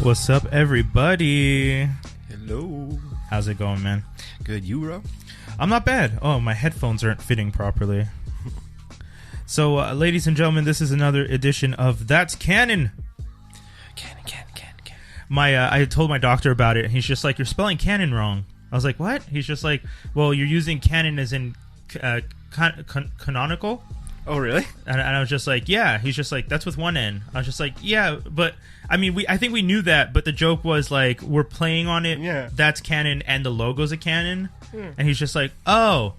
What's up, everybody? Hello. How's it going, man? Good, you, bro? I'm not bad. Oh, my headphones aren't fitting properly. So, ladies and gentlemen, this is another edition of That's Canon. Canon. I told my doctor about it, and he's just like, "You're spelling canon wrong." I was like, "What?" He's just like, "Well, you're using canon as in canonical." Oh, really? And I was just like, "Yeah." He's just like, "That's with one N." I was just like, "Yeah, but I mean, I think we knew that, but the joke was like, we're playing on it. Yeah. That's canon, and the logo's a canon." And he's just like, "Oh."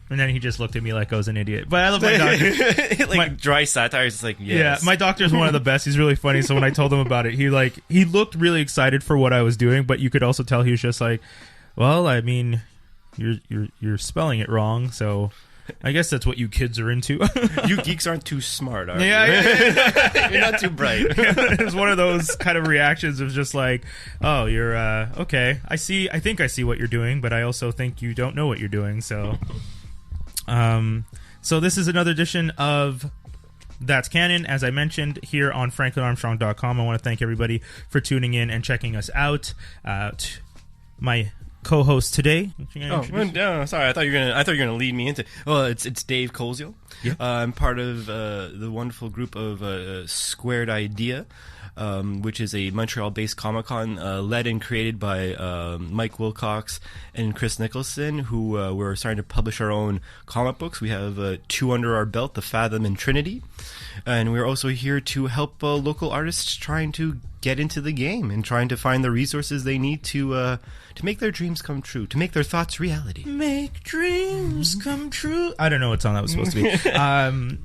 And then he just looked at me like I was an idiot. But I love my doctor. Dry satire is like, yes. Yeah, my doctor's one of the best. He's really funny. So when I told him about it, he looked really excited for what I was doing, but you could also tell he was just like, "Well, I mean, you're spelling it wrong, so I guess that's what you kids are into." You geeks aren't too smart, are you? Yeah. You're not too bright. It was one of those kind of reactions of just like, "Oh, you're okay. I think I see what you're doing, but I also think you don't know what you're doing." So this is another edition of That's Canon, as I mentioned, here on franklinarmstrong.com. I want to thank everybody for tuning in and checking us out. My co-host today. No, sorry. I thought you were gonna lead me into. Well, it's Dave Colesio. Yeah. I'm part of the wonderful group of Squared Idea, which is a Montreal-based Comic-Con led and created by Mike Wilcox and Chris Nicholson, who we're starting to publish our own comic books. We have 2 under our belt, The Fathom and Trinity. And we're also here to help local artists trying to get into the game and trying to find the resources they need to make their dreams come true, to make their thoughts reality. Make dreams come true. I don't know what song that was supposed to be.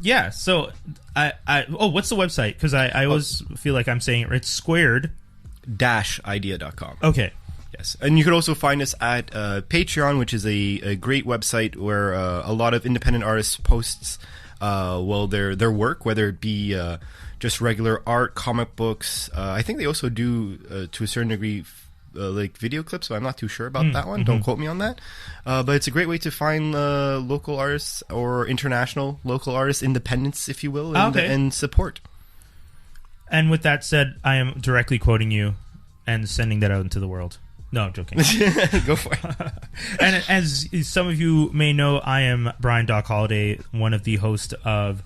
Yeah, so what's the website? Because I always feel like I'm saying it. It's squared-idea.com. Okay. Yes, and you could also find us at Patreon, which is a great website where a lot of independent artists posts their work, whether it be just regular art, comic books. I think they also do to a certain degree like video clips, but I'm not too sure about that one. Don't quote me on that. But it's a great way to find local artists or international local artists, independents, if you will, and support. And with that said, I am directly quoting you and sending that out into the world. No, I'm joking. Go for it. And as some of you may know, I am Brian Doc Holliday, one of the hosts of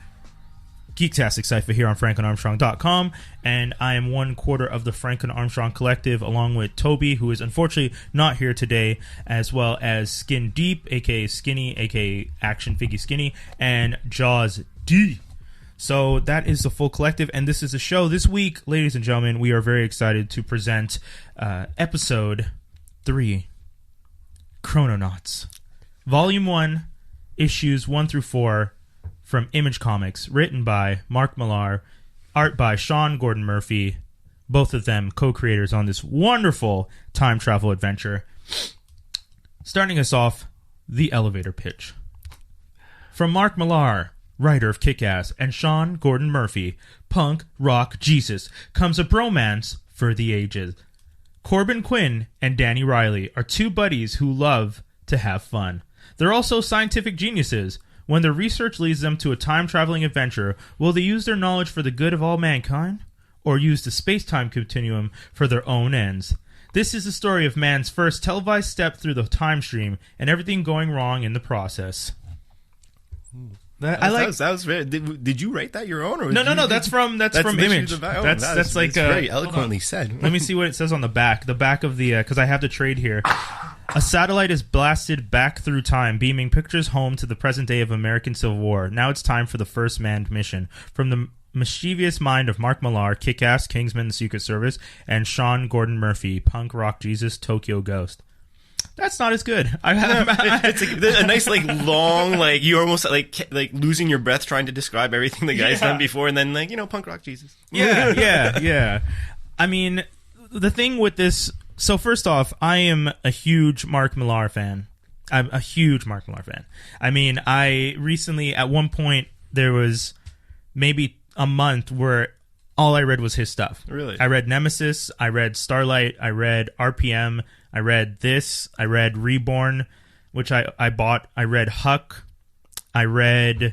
Geektastic Cypher here on franklinarmstrong.com, and I am 1/4 of the Franklin Armstrong Collective, along with Toby, who is unfortunately not here today, as well as Skin Deep, aka Skinny, aka Action Figgy Skinny, and Jaws D. So that is the full collective, and this is a show. This week, ladies and gentlemen, we are very excited to present episode 3, Chrononauts, Volume 1, issues 1 through 4, from Image Comics, written by Mark Millar, art by Sean Gordon Murphy, both of them co-creators on this wonderful time travel adventure. Starting us off, the elevator pitch. From Mark Millar, writer of Kick-Ass, and Sean Gordon Murphy, punk, rock, Jesus, comes a bromance for the ages. Corbin Quinn and Danny Riley are 2 buddies who love to have fun. They're also scientific geniuses. When their research leads them to a time-traveling adventure, will they use their knowledge for the good of all mankind, or use the space-time continuum for their own ends? This is the story of man's first televised step through the time stream, and everything going wrong in the process. That was very, did you write that your own? Or No. That's from Image. That's like very eloquently said. Let me see what it says on the back. The back of the because I have the trade here. A satellite is blasted back through time, beaming pictures home to the present day of American Civil War. Now it's time for the first manned mission. From the mischievous mind of Mark Millar, Kick-Ass, Kingsman, The Secret Service, and Sean Gordon Murphy, punk rock Jesus, Tokyo Ghost. That's not as good. It's a nice, long, you're almost like losing your breath trying to describe everything the guy's done before, and then punk rock Jesus. Yeah. I mean, the thing with this. So first off, I am a huge Mark Millar fan. I'm a huge Mark Millar fan. I mean, I recently, at one point, there was maybe a month where all I read was his stuff. Really? I read Nemesis, I read Starlight, I read RPM, I read this, I read Reborn, which I bought, I read Huck, I can't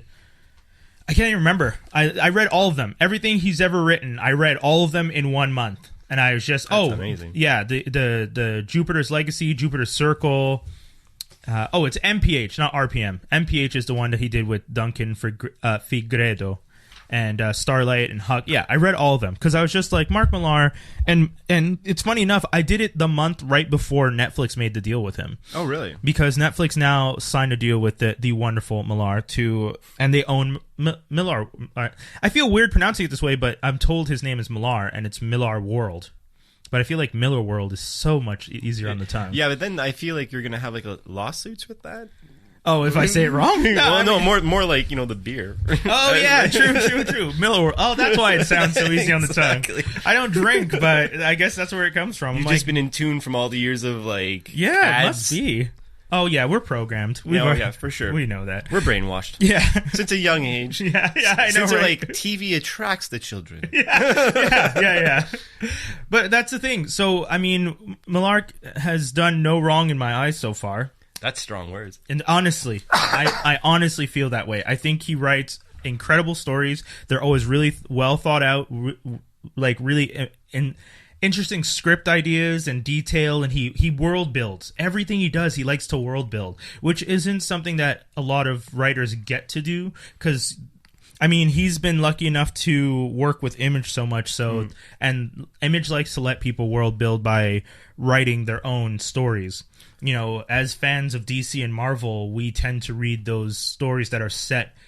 even remember. I read all of them. Everything he's ever written, I read all of them in 1 month. And I was just, amazing. Yeah, the Jupiter's Legacy, Jupiter's Circle. It's MPH, not RPM. MPH is the one that he did with Duncan Figueredo and Starlight and Huck. Yeah, I read all of them because I was just like, Mark Millar. And it's funny enough, I did it the month right before Netflix made the deal with him. Oh, really? Because Netflix now signed a deal with the wonderful Millar and they own Millar. I feel weird pronouncing it this way, but I'm told his name is Millar and it's Millar World. But I feel like Miller World is so much easier on the tongue. Yeah, but then I feel like you're gonna have like lawsuits with that. Oh, if I say it wrong? More like the beer. Oh yeah, true. Miller World. Oh, that's why it sounds so easy on the tongue. I don't drink, but I guess that's where it comes from. You've just been in tune from all the years of ads. It must be. Oh yeah, we're programmed. Yeah, for sure. We know that. We're brainwashed. Yeah, since a young age. Yeah, I know. Since right? TV attracts the children. Yeah. But that's the thing. So I mean, Millar has done no wrong in my eyes so far. That's strong words. And honestly, I honestly feel that way. I think he writes incredible stories. They're always really well thought out, really interesting script ideas and detail, and he world builds. Everything he does, he likes to world build, which isn't something that a lot of writers get to do because... I mean, he's been lucky enough to work with Image so much and Image likes to let people world build by writing their own stories. You know, as fans of DC and Marvel, we tend to read those stories that are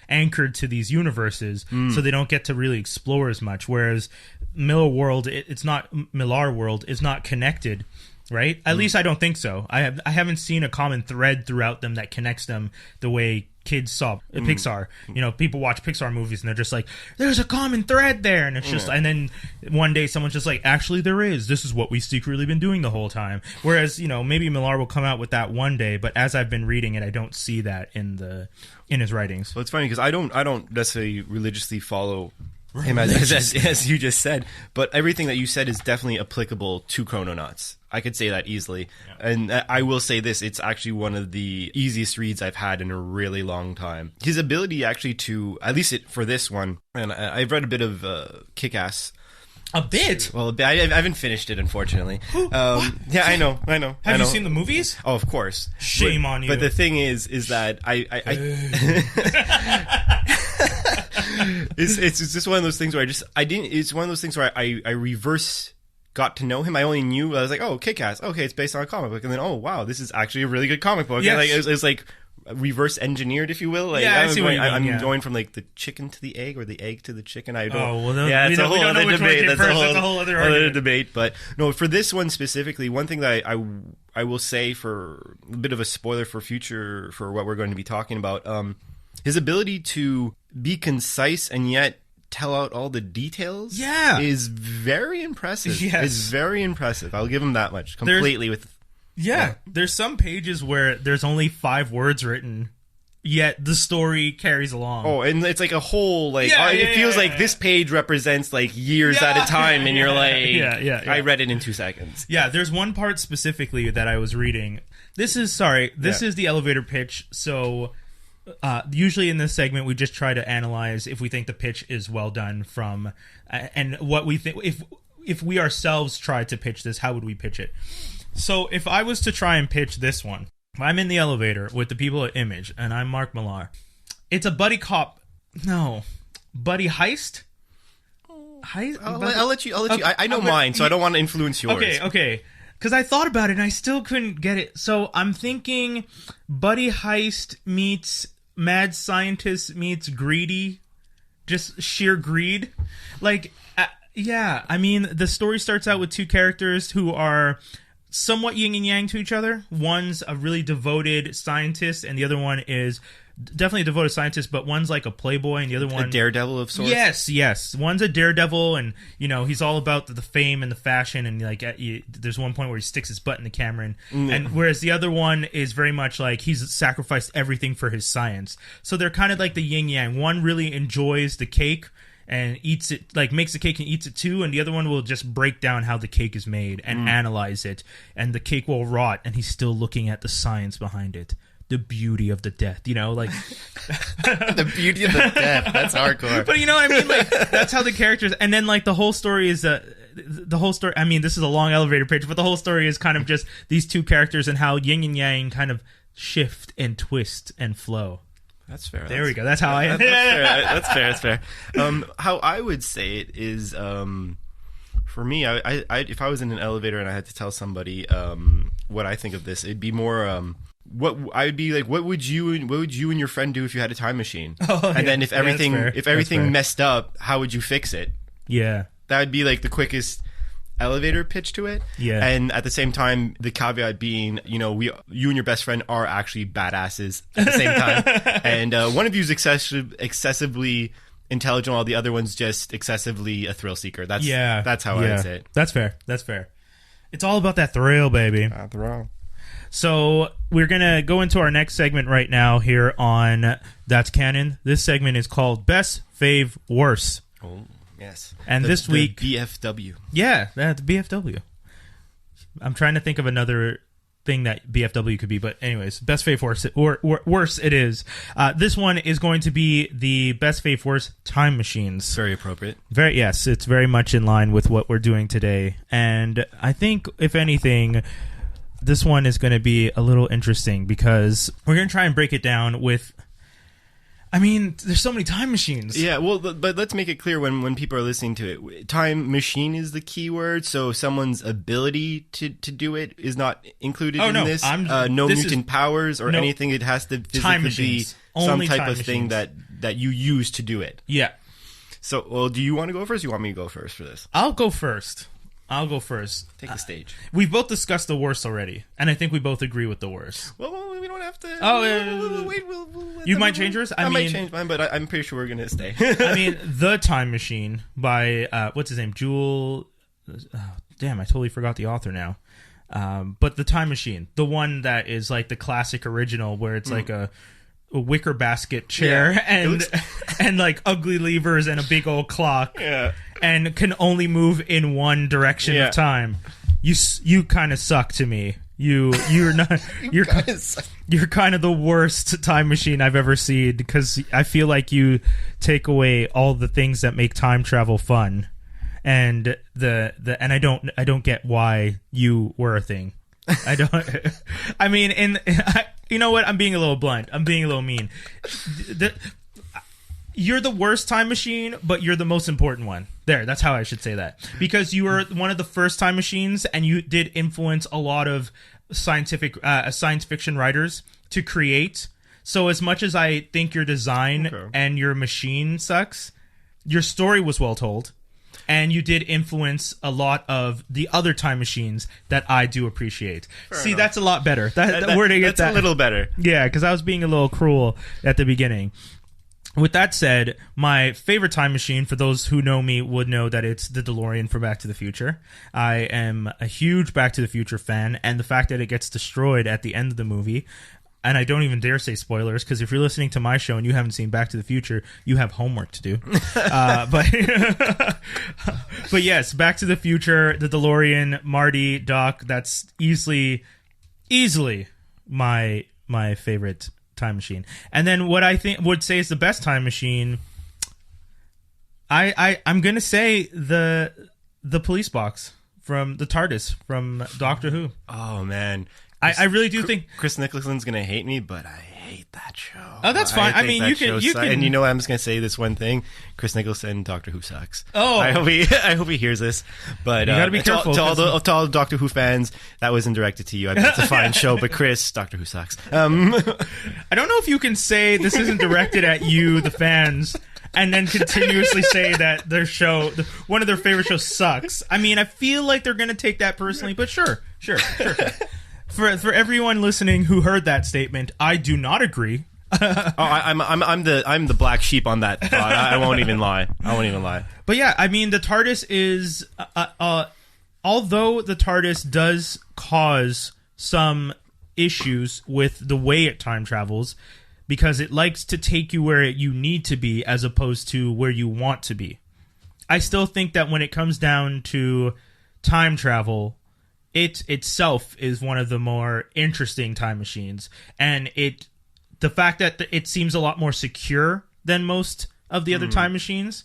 anchored to these universes, so they don't get to really explore as much. Whereas Millar World, it's not connected, right? At least I don't think so. I haven't seen a common thread throughout them that connects them the way kids saw Pixar. You know, people watch Pixar movies and they're just like, there's a common thread there, and it's just and then one day someone's just like, actually there is. This is what we've secretly been doing the whole time. Whereas, you know, maybe Millar will come out with that one day, but as I've been reading it, I don't see that in his writings. Well, it's funny because I don't necessarily religiously follow him as you just said, but everything that you said is definitely applicable to Chrononauts. I could say that easily. Yeah. And I will say this, it's actually one of the easiest reads I've had in a really long time. His ability actually to, at least for this one, and I've read a bit of Kick-Ass. A bit? Well, I haven't finished it, unfortunately. Yeah, I know. Have you seen the movies? Oh, of course. Shame on you. But the thing is that I it's just one of those things where it's one of those things where I reverse got to know him. I only knew, I was like, oh, Kick-Ass. Okay, it's based on a comic book. And then, oh, wow, this is actually a really good comic book. Yes. And like, it was like reverse engineered, if you will. Like, yeah, I see what you mean. I'm going from like the chicken to the egg or the egg to the chicken. I don't. Oh, well, it's a whole other debate. That's a whole other debate. But no, for this one specifically, one thing that I will say, for a bit of a spoiler for what we're going to be talking about, his ability to be concise and yet tell out all the details is very impressive. Yes. It's very impressive. I'll give him that much. There's some pages where there's only 5 words written, yet the story carries along. Oh, and it's like a whole, like, it feels like this page represents like years at a time, and you're like, I read it in 2 seconds. Yeah, there's one part specifically that I was reading. This is the elevator pitch, so... usually in this segment we just try to analyze if we think the pitch is well done from and what we think. If we ourselves tried to pitch this, how would we pitch it? So if I was to try and pitch this one, I'm in the elevator with the people at Image and I'm Mark Millar. It's a buddy heist. I'll let you. I know mine, so I don't want to influence yours. Okay. Because I thought about it and I still couldn't get it. So I'm thinking buddy heist meets mad scientist meets greedy. Just sheer greed. Like, I mean, the story starts out with 2 characters who are somewhat yin and yang to each other. One's a really devoted scientist and the other one is... definitely a devoted scientist, but one's like a playboy and the other one... a daredevil of sorts? Yes. One's a daredevil and, you know, he's all about the fame and the fashion and, like, there's one point where he sticks his butt in the camera and whereas the other one is very much like he's sacrificed everything for his science. So they're kind of like the yin-yang. One really enjoys the cake and eats it, like makes the cake and eats it too, and the other one will just break down how the cake is made and analyze it, and the cake will rot and he's still looking at the science behind it. The beauty of the death, you know, like the beauty of the death. That's hardcore. But you know what I mean? Like that's how the characters, and then like the whole story is the whole story. I mean, this is a long elevator pitch, but the whole story is kind of just these two characters and how yin and yang kind of shift and twist and flow. That's fair. There we go. That's how I. That's fair. That's fair. How I would say it is, for me, I if I was in an elevator and I had to tell somebody what I think of this, it'd be more. What I'd be like, what would you and your friend do if you had a time machine? And then if everything messed up, how would you fix it? Yeah, that would be like the quickest elevator pitch to it. Yeah, and at the same time, the caveat being, you and your best friend are actually badasses at the same time, and one of you is excessively intelligent, while the other one's just excessively a thrill seeker. That's how I'd say it. That's fair. It's all about that thrill, baby. Thrill. So we're going to go into our next segment right now here on That's Canon. This segment is called Best, Fave, Worst. Oh, yes. And this week... B.F.W. Yeah, the B.F.W. I'm trying to think of another thing that B.F.W. could be, but anyways, Best, Fave, Worst, or worse it is. This one is going to be the Best, Fave, Worst time machines. Very appropriate. Yes, it's very much in line with what we're doing today. And I think, if anything... this one is going to be a little interesting because we're going to try and break it down with... I mean, there's so many time machines. Yeah, well, but let's make it clear when people are listening to it. Time machine is the key word, so someone's ability to do it is not included in this. No mutant powers or anything. It has to physically be some type of thing that you use to do it. Yeah. So, well, do you want to go first or you want me to go first for this? I'll go first. Take the stage. We've both discussed the worst already, and I think we both agree with the worst. Well, we don't have to... Oh, wait, you might change yours? I might change mine, but I'm pretty sure we're going to stay. I mean, The Time Machine by, what's his name? Damn, I totally forgot the author now. But The Time Machine, the one that is like the classic original where it's like a wicker basket chair and like ugly levers and a big old clock and can only move in one direction of time. You kind of suck to me. You're kind of the worst time machine I've ever seen because I feel like you take away all the things that make time travel fun, and I don't get why you were a thing. I don't. I mean, you know what? I'm being a little blunt. I'm being a little mean. You're the worst time machine, but you're the most important one. That's how I should say that. Because you were one of the first time machines, and you did influence a lot of science fiction writers to create. So as much as I think your design and your machine sucks, your story was well told. And you did influence a lot of the other time machines that I do appreciate. See, that's a lot better. That's a little better. Yeah, because I was being a little cruel at the beginning. With that said, my favorite time machine, for those who know me, would know that it's the DeLorean for Back to the Future. I am a huge Back to the Future fan, and the fact that it gets destroyed at the end of the movie... And I don't even dare say spoilers, because if you're listening to my show and you haven't seen Back to the Future, you have homework to do. But yes, Back to the Future, the DeLorean, Marty, Doc, that's easily my favorite time machine. And then what I would say is the best time machine, I'm going to say the police box from the TARDIS from Doctor Who. Oh, man. I really do think Chris Nicholson's gonna hate me, but I hate that show. Oh, that's fine. I mean, you can, and you know what? I'm just gonna say this one thing: Chris Nicholson, Doctor Who sucks. Oh, I hope he hears this. But you gotta be careful. To all the Doctor Who fans, that wasn't directed to you. I mean, it's a fine show, but Chris, Doctor Who sucks. I don't know if you can say this isn't directed at you, the fans, and then continuously say that their show, one of their favorite shows, sucks. I mean, I feel like they're gonna take that personally, but sure. For everyone listening who heard that statement, I do not agree. I'm the black sheep on that thought. I won't even lie. But yeah, I mean, the TARDIS is, although the TARDIS does cause some issues with the way it time travels, because it likes to take you where you need to be as opposed to where you want to be. I still think that when it comes down to time travel, it itself is one of the more interesting time machines, and the fact that it seems a lot more secure than most of the other time machines,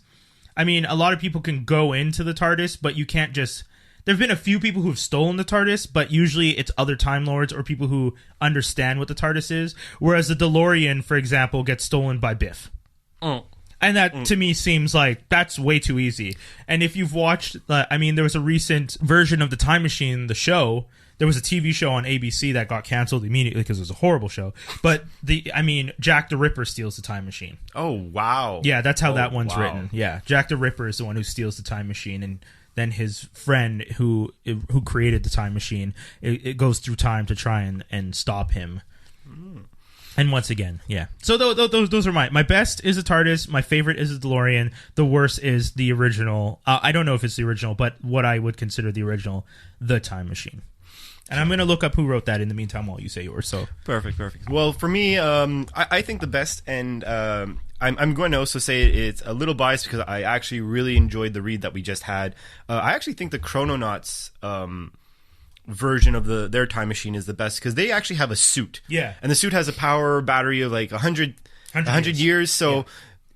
I mean, a lot of people can go into the TARDIS, but you can't just... There have been a few people who have stolen the TARDIS, but usually it's other Time Lords or people who understand what the TARDIS is. Whereas the DeLorean, for example, gets stolen by Biff. And that, to me, seems like that's way too easy. And if you've watched... I mean, there was a recent version of The Time Machine, the show. There was a TV show on ABC that got canceled immediately because it was a horrible show. But, Jack the Ripper steals the Time Machine. Oh, wow. Yeah, that's how that one's written. Yeah, Jack the Ripper is the one who steals the Time Machine, and then his friend who created the Time Machine, it goes through time to try and stop him. And once again, yeah. So those are my best is the TARDIS. My favorite is the DeLorean. The worst is the original. I don't know if it's the original, but what I would consider the original, the Time Machine. And I'm going to look up who wrote that in the meantime while you say yours. So Perfect. Well, for me, I think the best, and I'm going to also say it's a little biased because I actually really enjoyed the read that we just had. I actually think the Chrononauts version of their time machine is the best because they actually have a suit. Yeah. And the suit has a power battery of like 100 years. So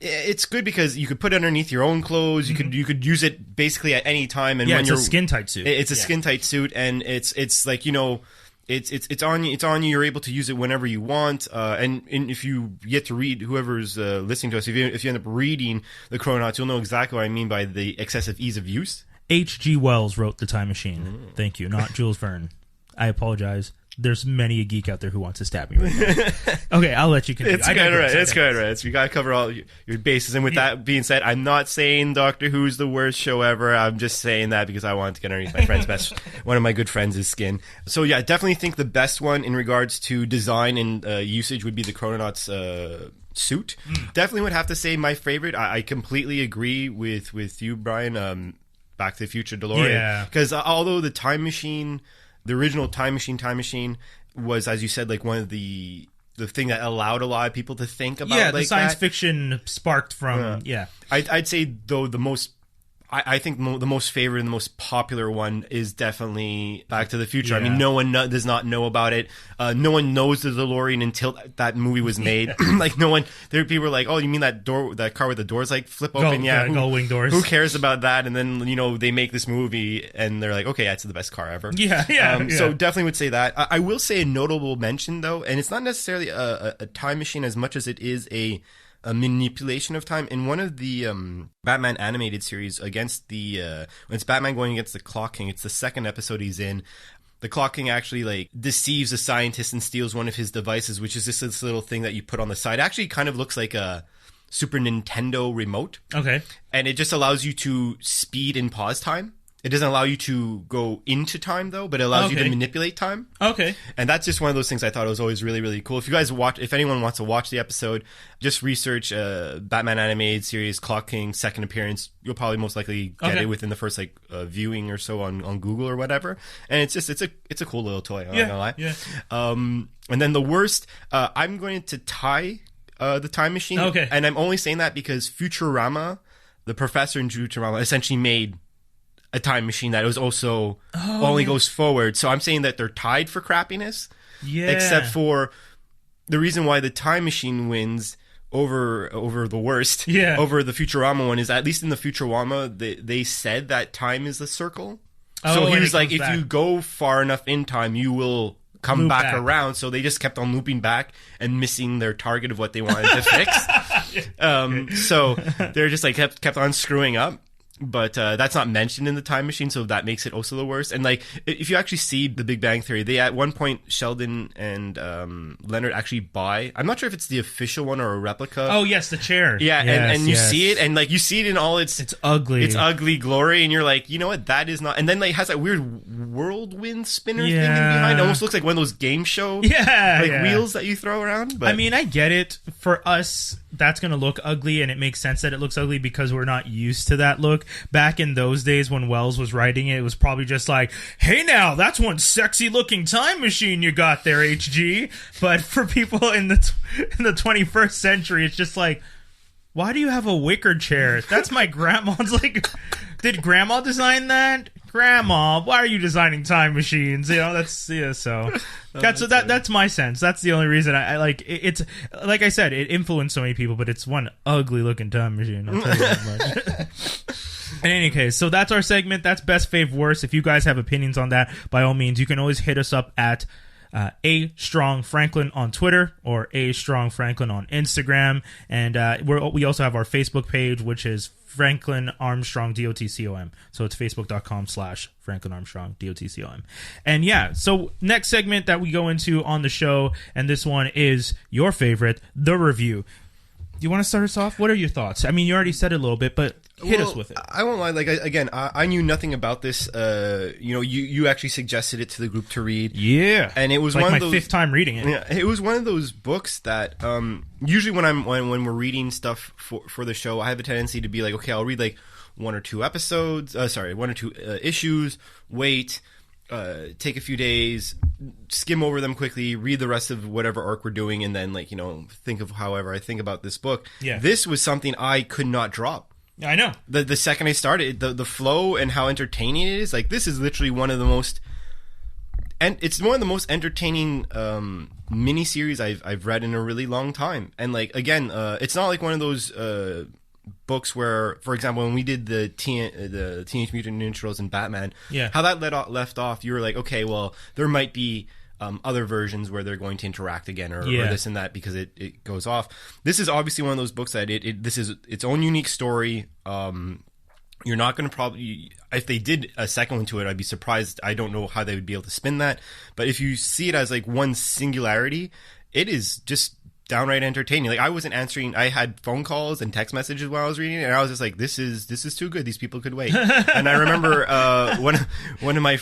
it's good because you could put it underneath your own clothes. You could use it basically at any time. And when it's a skin tight suit. It's a skin tight suit, and it's like, you know, it's on you. It's on you. You're able to use it whenever you want. And if you get to read, whoever's listening to us, if you end up reading the Chrononauts, you'll know exactly what I mean by the excessive ease of use. H.G. Wells wrote The Time Machine. Thank you, not Jules Verne. I apologize. There's many a geek out there who wants to stab me right now. Okay, I'll let you continue. It's kind of right. We got to cover all your bases. And with that being said, I'm not saying Doctor Who's the worst show ever. I'm just saying that because I wanted to get underneath my friend's best. One of my good friends' skin. So yeah, I definitely think the best one in regards to design and usage would be the Chrononauts suit. Definitely would have to say my favorite. I completely agree with you, Brian. Back to the Future DeLorean. Yeah. Because although the Time Machine... The original Time Machine was, as you said, like one of the thing that allowed a lot of people to think about. Yeah, the science fiction sparked from. I'd say though I think the most favorite and the most popular one is definitely Back to the Future. I mean, no one does not know about it. No one knows the DeLorean until that movie was made. Like no one. There people were like, "Oh, you mean that car with the doors like flip open?" Gull wing doors. Who cares about that? And then they make this movie and they're like, "Okay, that's the best car ever." So definitely would say that. I will say a notable mention though, and it's not necessarily a time machine as much as it is a manipulation of time. In one of the Batman animated series against when it's Batman going against the Clock King, it's the second episode he's in. The Clock King actually like deceives a scientist and steals one of his devices, which is just this little thing that you put on the side. It actually kind of looks like a Super Nintendo remote. Okay. And it just allows you to speed and pause time. It doesn't allow you to go into time, though, but it allows you to manipulate time. Okay. And that's just one of those things I thought was always really, really cool. If you guys if anyone wants to watch the episode, just research Batman animated series, Clock King, second appearance. You'll probably most likely get it within the first viewing or so on Google or whatever. And it's just it's a cool little toy. I'm not gonna lie. Yeah. And then the worst, I'm going to tie the Time Machine. Okay. And I'm only saying that because Futurama, the professor in Futurama, essentially made a time machine that was also only goes forward. So I'm saying that they're tied for crappiness. Yeah. Except for the reason why the Time Machine wins over the worst, over the Futurama one, is at least in the Futurama, they said that time is a circle. So he was like, if you go far enough in time, you will come back around. So they just kept on looping back and missing their target of what they wanted to fix. So they're just like kept on screwing up. But that's not mentioned in the Time Machine, so that makes it also the worst. And like, if you actually see The Big Bang Theory, they at one point Sheldon and Leonard actually buy. I'm not sure if it's the official one or a replica. Oh yes, the chair. Yeah, yes, and you see it, and like you see it in all its ugly, glory, and you're like, you know what, that is not. And then like it has that weird whirlwind spinner thing in behind. It almost looks like one of those game show wheels that you throw around. But I mean, I get it. For us, that's gonna look ugly, and it makes sense that it looks ugly because we're not used to that look. Back in those days when Wells was writing it, it was probably just like, hey now, that's one sexy looking time machine you got there, HG. But for people in the 21st century, it's just like, why do you have a wicker chair? That's my grandma's. Like, did grandma design that? Grandma, why are you designing time machines? That's my sense. That's the only reason I like it. It's like I said, it influenced so many people, but it's one ugly looking time machine. I'll tell you that much. In any case, so that's our segment. That's best, fave, worst. If you guys have opinions on that, by all means, you can always hit us up at A Strong Franklin on Twitter or A Strong Franklin on Instagram, and we also have our Facebook page, which is Franklin Armstrong DOTCOM. So it's facebook.com/Franklin Armstrong DOTCOM. And yeah, so next segment that we go into on the show, and this one is your favorite, the review. Do you want to start us off? What are your thoughts? I mean, you already said it a little bit, but hit us with it. I won't lie. Like, I knew nothing about this. You actually suggested it to the group to read. Yeah, and it was like one my of those, fifth time reading it. Yeah, it was one of those books that usually when we're reading stuff for the show, I have a tendency to be like, okay, I'll read like one or two issues. Wait. Take a few days, skim over them quickly, read the rest of whatever arc we're doing, and then think of however I think about this book. Yeah. This was something I could not drop. I know. The second I started, the flow and how entertaining it is, like this is literally one of the most, and it's one of the most entertaining miniseries I've read in a really long time. And like again, it's not like one of those books where, for example, when we did the Teenage Mutant Ninja Turtles and Batman, how that left off, you were like, okay, well, there might be other versions where they're going to interact again or this and that because it goes off. This is obviously one of those books that this is its own unique story. You're not going to probably, if they did a second one to it, I'd be surprised. I don't know how they would be able to spin that. But if you see it as like one singularity, it is just downright entertaining. Like I wasn't answering. I had phone calls and text messages while I was reading it, and I was just like, "This is too good. These people could wait." And I remember one of my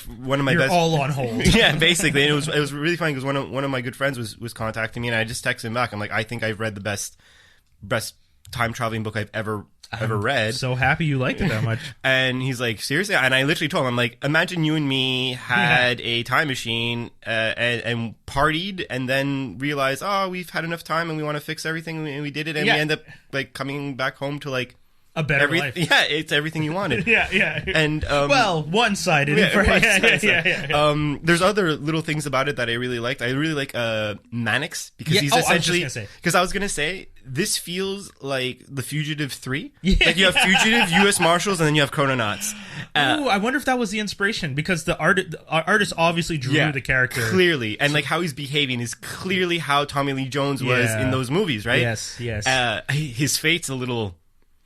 You're best, all on hold. Yeah, basically. And it was really funny because one of my good friends was contacting me, and I just texted him back. I'm like, "I think I've read the best time traveling book I've ever read." So happy you liked it that much. And he's like, seriously? And I literally told him, I'm like, imagine you and me had a time machine and partied and then realized, oh, we've had enough time and we want to fix everything, and we did it, and we end up like coming back home to like a better life. Yeah, it's everything you wanted. yeah. And one-sided. There's other little things about it that I really liked. I really like Mannix because he's essentially, because I was gonna say this feels like The Fugitive 3. Like you have Fugitive, U.S. Marshals, and then you have Chrononauts. I wonder if that was the inspiration, because the artist obviously drew the character clearly, and like how he's behaving is clearly how Tommy Lee Jones was in those movies, right? Yes. His fate's a little.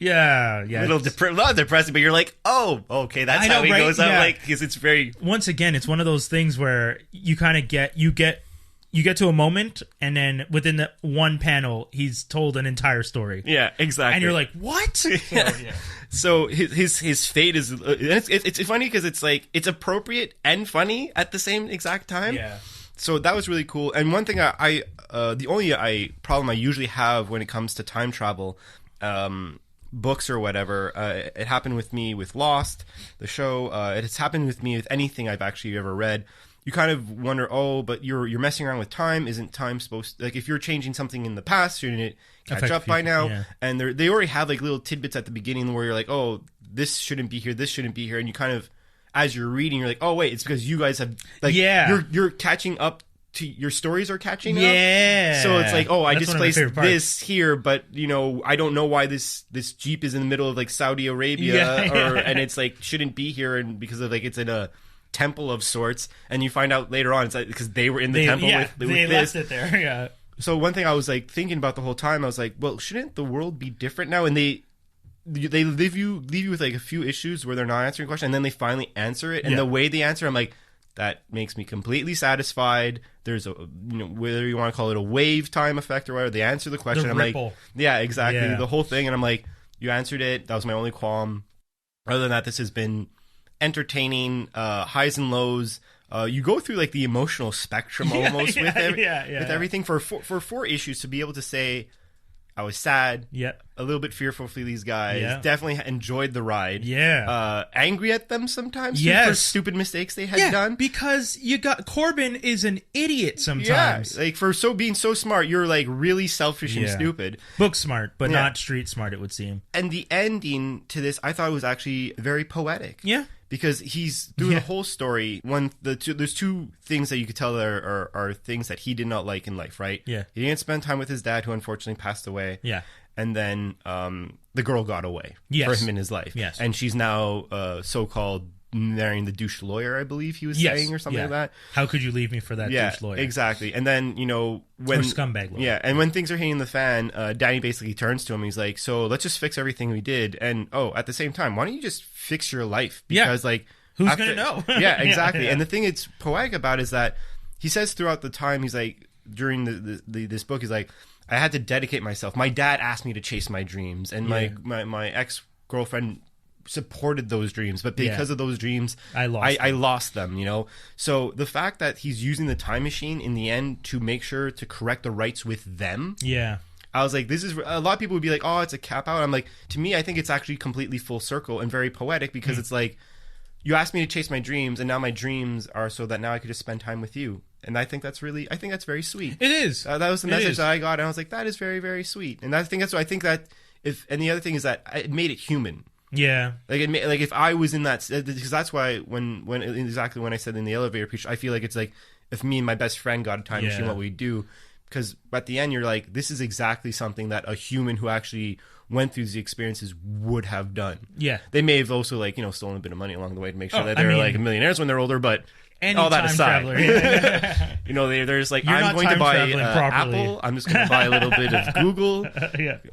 Yeah. A little depressing, but you're like, oh, okay, that's how he goes out. Like, because it's very. Once again, it's one of those things where you kind of get to a moment, and then within the one panel, he's told an entire story. Yeah, exactly. And you're like, what? So his fate is. It's funny because it's like it's appropriate and funny at the same exact time. Yeah. So that was really cool. And one thing the only problem I usually have when it comes to time travel, books or whatever, it happened with me with Lost, the show. It has happened with me with anything I've actually ever read. You kind of wonder, but you're messing around with time. Isn't time supposed to, like, if you're changing something in the past, shouldn't it catch up by now? Yeah. And they already have like little tidbits at the beginning where you're like, oh, this shouldn't be here, this shouldn't be here, and you kind of, as you're reading, you're like, oh wait, it's because you guys have like, you're catching up. Your stories are catching up. Yeah. So it's like, oh, I just placed this here, but I don't know why this Jeep is in the middle of like Saudi Arabia and it's like shouldn't be here, and because of like it's in a temple of sorts, and you find out later on it's like because they were in the temple with they this. left it there. Yeah. So one thing I was like thinking about the whole time, I was like, well, shouldn't the world be different now? And they leave you with like a few issues where they're not answering a question, and then they finally answer it, and the way they answer, I'm like, that makes me completely satisfied. There's a, whether you want to call it a wave time effect or whatever, they answer the question. I'm ripple. Like, yeah, exactly. The whole thing. And I'm like, you answered it. That was my only qualm. Other than that, this has been entertaining, highs and lows. You go through like the emotional spectrum almost with everything for 4 issues to be able to say, I was sad, a little bit fearful for these guys, definitely enjoyed the ride, angry at them sometimes for stupid mistakes they had done. Because Corbin is an idiot sometimes. Like for being so smart, you're like really selfish and stupid. Book smart, but not street smart, it would seem. And the ending to this, I thought was actually very poetic. Yeah. because he's through the whole story. There's two things that you could tell are things that he did not like in life, right? Yeah. He didn't spend time with his dad, who unfortunately passed away. Yeah. And then the girl got away for him in his life. Yes. And she's now so-called marrying the douche lawyer, I believe he was saying, or something like that. How could you leave me for that douche lawyer? Exactly. And then, when... Or scumbag lawyer. Yeah, and when things are hitting the fan, Danny basically turns to him. He's like, so let's just fix everything we did. And, at the same time, why don't you just fix your life? Because, who's going to know? Yeah, exactly. And the thing it's poetic about is that he says throughout the time, he's like, during this book, he's like, I had to dedicate myself. My dad asked me to chase my dreams, and my ex-girlfriend supported those dreams, but because of those dreams, I lost them, So the fact that he's using the time machine in the end to make sure to correct the rights with them. Yeah. I was like, this is... A lot of people would be like, oh, it's a cop-out. I'm like, to me, I think it's actually completely full circle and very poetic, because it's like, you asked me to chase my dreams, and now my dreams are so that now I could just spend time with you. And I think that's very sweet. It is. That was the message that I got, and I was like, that is very, very sweet. And I think that and the other thing is that it made it human. Yeah. Like if I was in that, because that's why when exactly when I said in the elevator pitch, I feel like it's like if me and my best friend got a time machine, what we'd do. Because at the end, you're like, this is exactly something that a human who actually went through these experiences would have done. Yeah. They may have also stolen a bit of money along the way to make sure that they're like millionaires when they're older, but all that aside, they're just like, I'm going to buy Apple. I'm just going to buy a little bit of Google.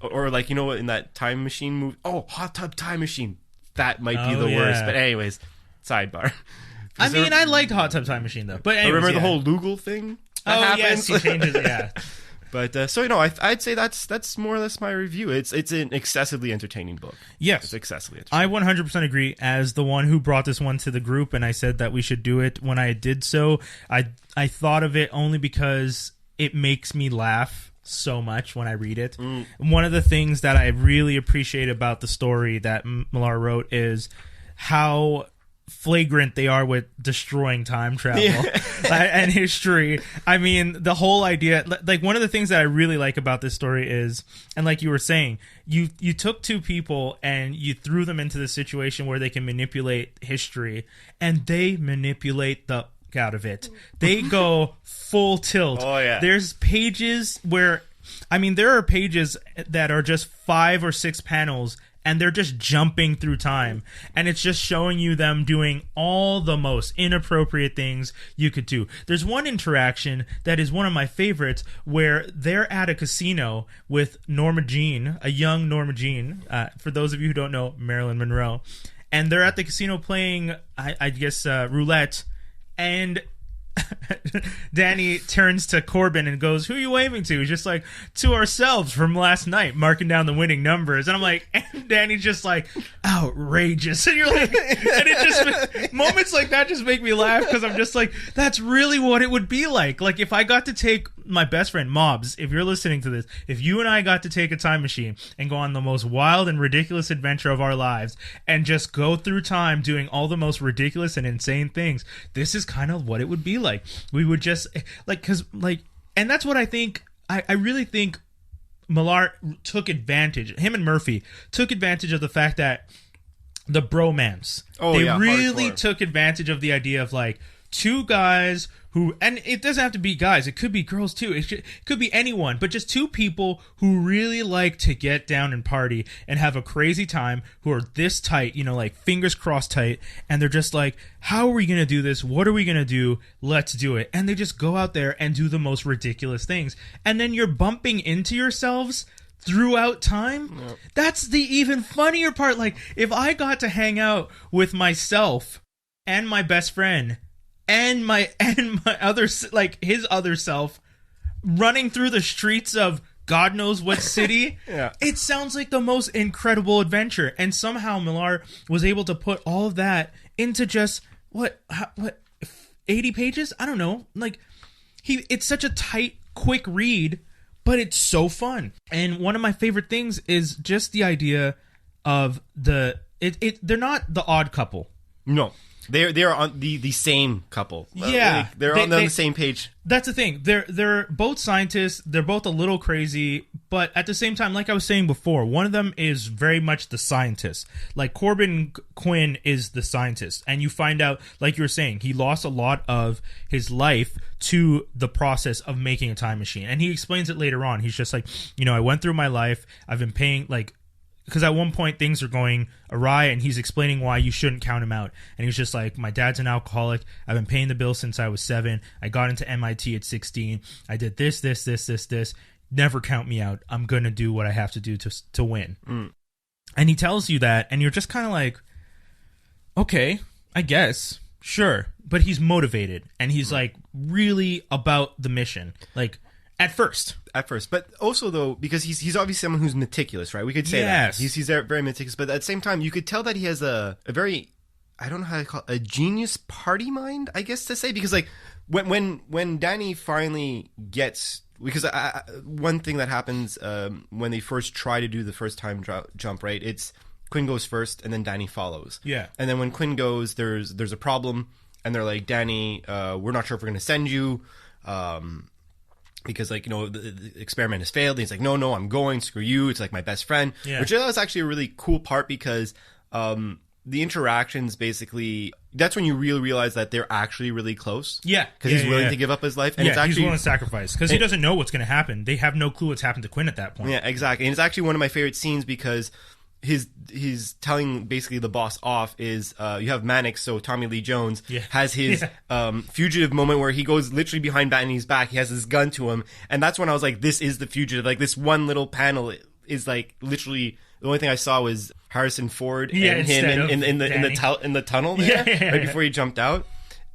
Or like, in that time machine movie. Oh, Hot Tub Time Machine. That might be the worst. But anyways, sidebar. I liked Hot Tub Time Machine though. But anyways, remember the whole Lugal thing? Yes, he changes. Yeah. But I'd say that's more or less my review. It's an excessively entertaining book. Yes, it's excessively entertaining. I 100% agree. As the one who brought this one to the group, and I said that we should do it. When I did so, I thought of it only because it makes me laugh so much when I read it. One of the things that I really appreciate about the story that Millar wrote is how flagrant they are with destroying time travel and history. I mean, the whole idea, like one of the things that I really like about this story is, and like you were saying, you took two people and you threw them into the situation where they can manipulate history, and they manipulate the out of it. They go full tilt. Oh yeah. There's pages where, there are pages that are just 5 or 6 panels, and they're just jumping through time. And it's just showing you them doing all the most inappropriate things you could do. There's one interaction that is one of my favorites where they're at a casino with Norma Jean, a young Norma Jean. For those of you who don't know, Marilyn Monroe. And they're at the casino playing, I guess, roulette. And Danny turns to Corbin and goes, "Who are you waving to?" He's just like, "To ourselves from last night," marking down the winning numbers. And I'm like, and Danny's just like, outrageous. And you're like, and it just, moments like that just make me laugh, because I'm just like, that's really what it would be like. Like if I got to take my best friend, Mobs, if you're listening to this, if you and I got to take a time machine and go on the most wild and ridiculous adventure of our lives and just go through time doing all the most ridiculous and insane things, this is kind of what it would be like. We would just and that's what I think. I really think Millar took advantage. Him and Murphy took advantage of the fact that the bromance. They really took advantage of the idea of like two guys who, and it doesn't have to be guys, it could be girls too, it could be anyone, but just two people who really like to get down and party and have a crazy time, who are this tight, like fingers crossed tight, and they're just like, how are we going to do this? What are we going to do? Let's do it. And they just go out there and do the most ridiculous things. And then you're bumping into yourselves throughout time. Yep. That's the even funnier part. Like, if I got to hang out with myself and my best friend and my other, like his other self, running through the streets of God knows what city, it sounds like the most incredible adventure. And somehow Millar was able to put all of that into just what 80 pages? I don't know. Like, it's such a tight, quick read, but it's so fun. And one of my favorite things is just the idea of they're not the odd couple. No. They are on the same couple. Yeah, they're on the same page. That's the thing. They're both scientists. They're both a little crazy, but at the same time, like I was saying before, one of them is very much the scientist. Like Corbin Quinn is the scientist, and you find out, like you were saying, he lost a lot of his life to the process of making a time machine, and he explains it later on. He's just like, I went through my life. I've been paying because at one point things are going awry, and he's explaining why you shouldn't count him out. And he's just like, my dad's an alcoholic. I've been paying the bill since I was 7. I got into MIT at 16. I did this. Never count me out. I'm going to do what I have to do to win. And he tells you that, and you're just kind of like, okay, I guess, sure. But he's motivated, and he's like really about the mission. Like, At first, but also though, because he's obviously someone who's meticulous, right? We could say that he's very meticulous, but at the same time, you could tell that he has a very, I don't know how to call it, a genius party mind, I guess to say, because like when Danny finally gets, because one thing that happens when they first try to do the first time jump, right? It's Quinn goes first, and then Danny follows. Yeah, and then when Quinn goes, there's a problem, and they're like, Danny, we're not sure if we're going to send you. Because, the experiment has failed. And he's like, no, I'm going. Screw you. It's like my best friend. Yeah. Which was actually a really cool part because the interactions basically, that's when you really realize that they're actually really close. Yeah. Because he's willing to give up his life. And it's actually, he's willing to sacrifice. Because he doesn't know what's going to happen. They have no clue what's happened to Quinn at that point. Yeah, exactly. And it's actually one of my favorite scenes because he's telling basically the boss off is you have Mannix, so Tommy Lee Jones has his fugitive moment where he goes literally behind Danny's back. He has his gun to him, and that's when I was like, this is the fugitive. Like, this one little panel is like literally the only thing I saw was Harrison Ford and him in the tunnel there, right before he jumped out.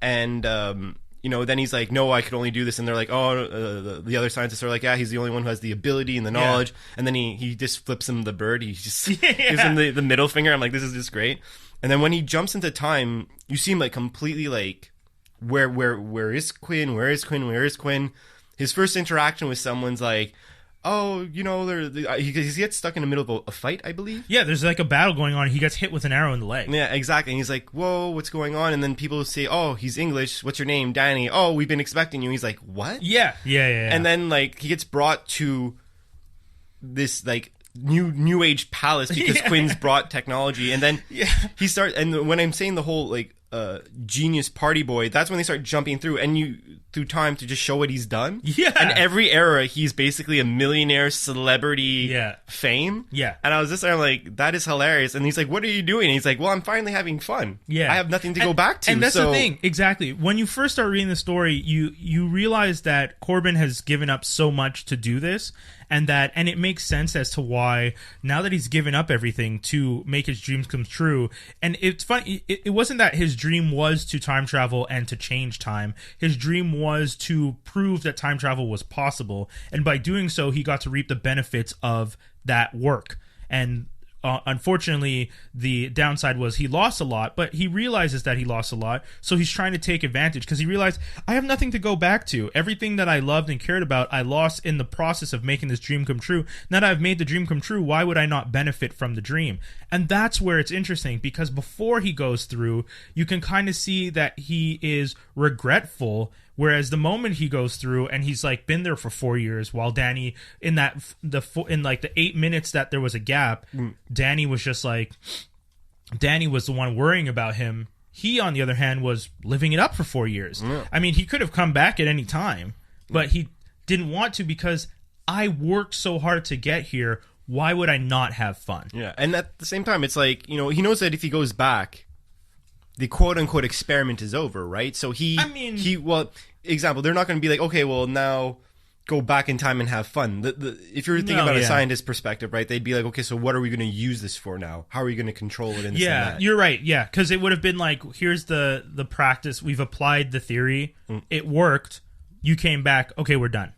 And then he's like, no, I could only do this. And they're like, the other scientists are like, yeah, he's the only one who has the ability and the knowledge. Yeah. And then he just flips him the bird. He just gives him the middle finger. I'm like, this is just great. And then when he jumps into time, you see him like completely like, where is Quinn? Where is Quinn? Where is Quinn? His first interaction with someone's like, he gets stuck in the middle of a fight, I believe. Yeah, there's like a battle going on. He gets hit with an arrow in the leg. Yeah, exactly. And he's like, whoa, what's going on? And then people say, oh, he's English. What's your name? Danny. Oh, we've been expecting you. He's like, what? Yeah. And then like he gets brought to this like new age palace because Quinn's brought technology. And then he starts, and when I'm saying the whole like genius party boy, that's when they start jumping through time to just show what he's done. Yeah. And every era he's basically a millionaire celebrity fame. Yeah. And I was just like, that is hilarious. And he's like, what are you doing? And he's like, well, I'm finally having fun. Yeah. I have nothing to go back to. And that's the thing. Exactly. When you first start reading the story, you realize that Corbin has given up so much to do this. And it makes sense as to why now that he's given up everything to make his dreams come true. And it's funny, it wasn't that his dream was to time travel and to change time. His dream was to prove that time travel was possible. And by doing so, he got to reap the benefits of that work. And unfortunately, the downside was he lost a lot, but he realizes that he lost a lot, so he's trying to take advantage because he realized, I have nothing to go back to. Everything that I loved and cared about, I lost in the process of making this dream come true. Now that I've made the dream come true, why would I not benefit from the dream? And that's where it's interesting, because before he goes through, you can kind of see that he is regretful. Whereas the moment he goes through and he's like been there for 4 years, while Danny in the 8 minutes that there was a gap, Danny was just like, Danny was the one worrying about him. He, on the other hand, was living it up for 4 years. Yeah. I mean, he could have come back at any time, but he didn't want to because I worked so hard to get here. Why would I not have fun? Yeah, and at the same time, it's like, he knows that if he goes back, the quote-unquote experiment is over, right? So example, they're not going to be like, okay, well, now go back in time and have fun. If you're thinking about a scientist perspective, right, they'd be like, okay, so what are we going to use this for now? How are we going to control it? And yeah, you're right, yeah, because it would have been like, here's the practice. We've applied the theory. It worked. You came back. Okay, we're done.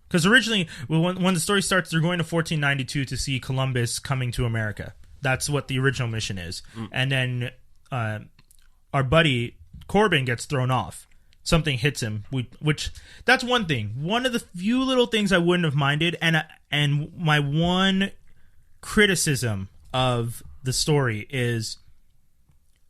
Because originally, when the story starts, they're going to 1492 to see Columbus coming to America. That's what the original mission is. And then our buddy Corbin gets thrown off. Something hits him, which that's one thing. One of the few little things I wouldn't have minded, and my one criticism of the story is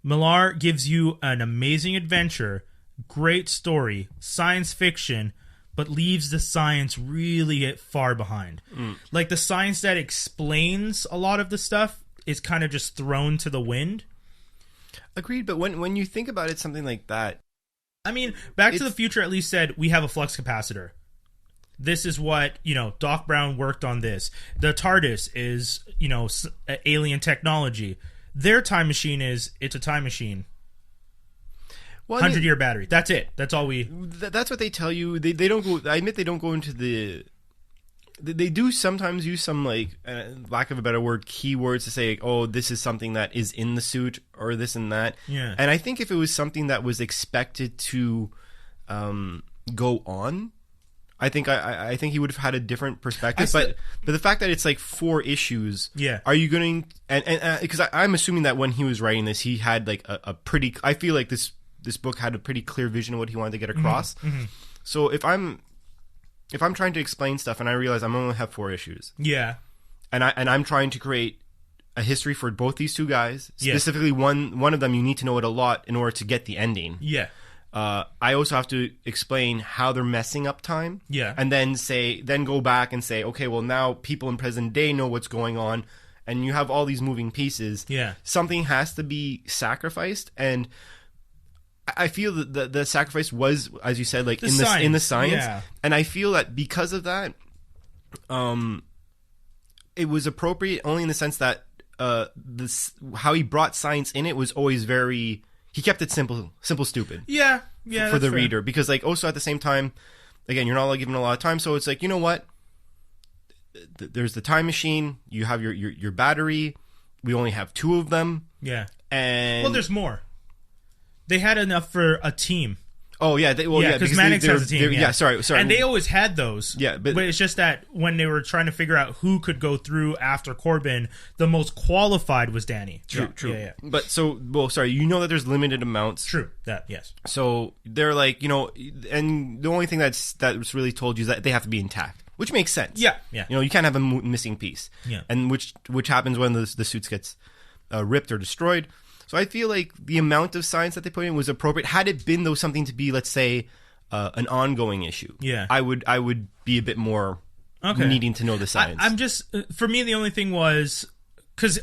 Millar gives you an amazing adventure, great story, science fiction, but leaves the science really far behind. Like, the science that explains a lot of the stuff is kind of just thrown to the wind. Agreed, but when you think about it, something like that... I mean, Back to the Future at least said, we have a flux capacitor. This is what, Doc Brown worked on this. The TARDIS is, alien technology. Their time machine it's a time machine. Well, 100-year battery. That's it. That's all we... That's what they tell you. They don't go... I admit they don't go into the... They do sometimes use some, like, lack of a better word, keywords to say, oh, this is something that is in the suit, or this and that. Yeah. And I think if it was something that was expected to go on, I think he would have had a different perspective. But the fact that it's like 4 issues, yeah. Are you going... And because I'm assuming that when he was writing this, he had, like, a pretty... I feel like this book had a pretty clear vision of what he wanted to get across. Mm-hmm. So if I'm trying to explain stuff and I realize I'm only have 4 issues, yeah, and I'm trying to create a history for both these 2 guys, specifically one of them, you need to know it a lot in order to get the ending. Yeah. I also have to explain how they're messing up time. Yeah. And then go back and say, okay, well, now people in present day know what's going on, and you have all these moving pieces. Yeah. Something has to be sacrificed, and I feel that the sacrifice was, as you said, like in the science, yeah. And I feel that because of that, it was appropriate only in the sense that how he brought science in it was always very... He kept it simple, stupid. Yeah, for the reader, because like also at the same time, again, you're not like given a lot of time, so it's like, you know what? There's the time machine. You have your battery. We only have 2 of them. Yeah, and there's more. They had enough for a team. Oh, yeah. Because Mannix has a team. Yeah, sorry. And they always had those. Yeah, but it's just that when they were trying to figure out who could go through after Corbin, the most qualified was Danny. True. Yeah. But sorry, you know that there's limited amounts. True. That, yes. So they're like, and the only thing that's really told you is that they have to be intact, which makes sense. Yeah. You can't have a missing piece. Yeah. And which happens when the suits gets ripped or destroyed. So I feel like the amount of science that they put in was appropriate. Had it been, though, something to be, let's say, an ongoing issue, yeah, I would be a bit more needing to know the science. I'm just, for me, the only thing was, because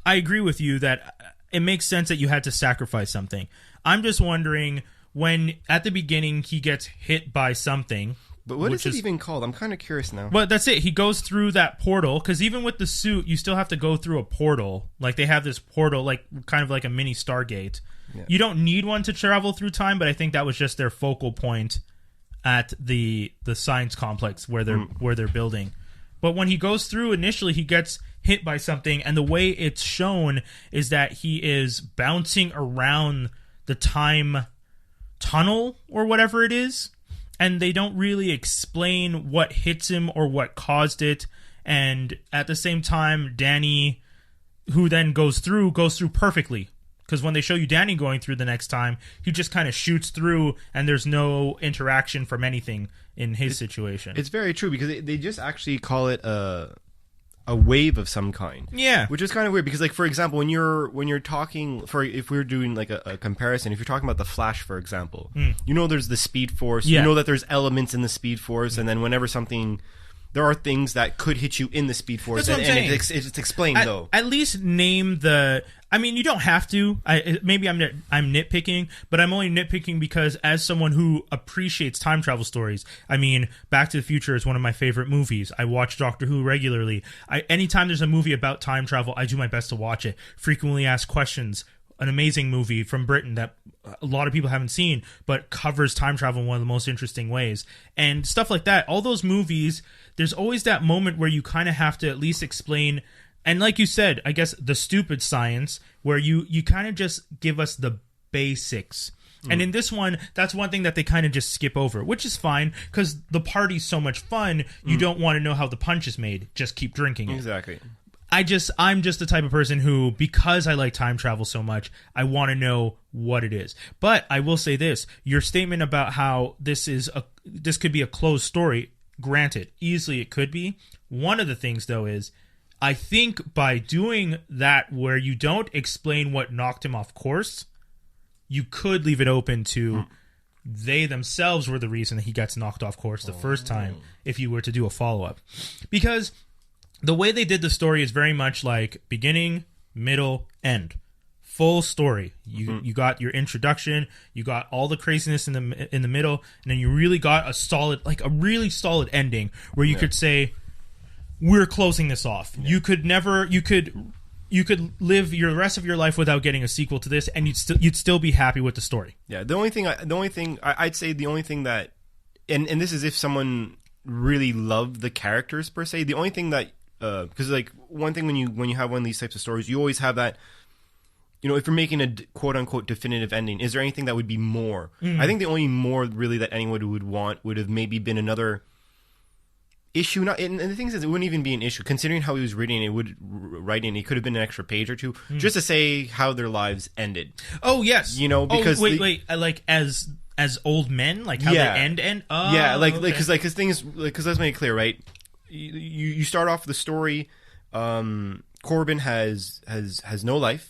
I agree with you that it makes sense that you had to sacrifice something. I'm just wondering, when at the beginning he gets hit by something... But what is it even called? I'm kind of curious now. Well, that's it. He goes through that portal, because even with the suit, you still have to go through a portal. Like, they have this portal, like kind of like a mini Stargate. Yeah. You don't need one to travel through time, but I think that was just their focal point at the science complex where they're building. But when he goes through, initially, he gets hit by something, and the way it's shown is that he is bouncing around the time tunnel or whatever it is. And they don't really explain what hits him or what caused it. And at the same time, Danny, who then goes through perfectly. Because when they show you Danny going through the next time, he just kind of shoots through and there's no interaction from anything in his situation. It's very true, because they just actually call it a wave of some kind. Yeah. Which is kind of weird, because like, for example, when you're talking, if we're doing like a comparison, if you're talking about the Flash, for example, there's the Speed Force, you know that there's elements in the Speed Force, and then whenever there are things that could hit you in the Speed Force, and it's explained though. At least name the... I mean, you don't have to. Maybe I'm nitpicking, but I'm only nitpicking because as someone who appreciates time travel stories, I mean, Back to the Future is one of my favorite movies. I watch Doctor Who regularly. Anytime there's a movie about time travel, I do my best to watch it. Frequently Asked Questions, an amazing movie from Britain that a lot of people haven't seen, but covers time travel in one of the most interesting ways. And stuff like that. All those movies, there's always that moment where you kind of have to at least explain... And like you said, I guess the stupid science, where you kind of just give us the basics. And in this one, that's one thing that they kind of just skip over, which is fine, because the party's so much fun, you don't want to know how the punch is made. Just keep drinking it. Exactly. I'm just the type of person who, because I like time travel so much, I want to know what it is. But I will say this, your statement about how this could be a closed story, granted, easily it could be. One of the things, though, is I think by doing that, where you don't explain what knocked him off course, you could leave it open to they themselves were the reason that he gets knocked off course the first time if you were to do a follow-up. Because the way they did the story is very much like beginning, middle, end. Full story. You got your introduction, you got all the craziness in the middle, and then you really got a really solid ending where you could say, we're closing this off. Yeah. You could live your rest of your life without getting a sequel to this, and you'd still be happy with the story. Yeah. The only thing I'd say that, and this is if someone really loved the characters per se. The only thing that because like one thing when you have one of these types of stories, you always have that. You know, if you're making a quote-unquote definitive ending, is there anything that would be more? I think the only more, really, that anyone would want would have maybe been another issue. And the thing is, it wouldn't even be an issue. Considering how he was writing it could have been an extra page or two, just to say how their lives ended. Oh, yes. You know, because... wait, like, as old men? Like, how they end? Oh, yeah, because okay. thing is, because let's make it clear, right? You start off the story, Corbin has no life.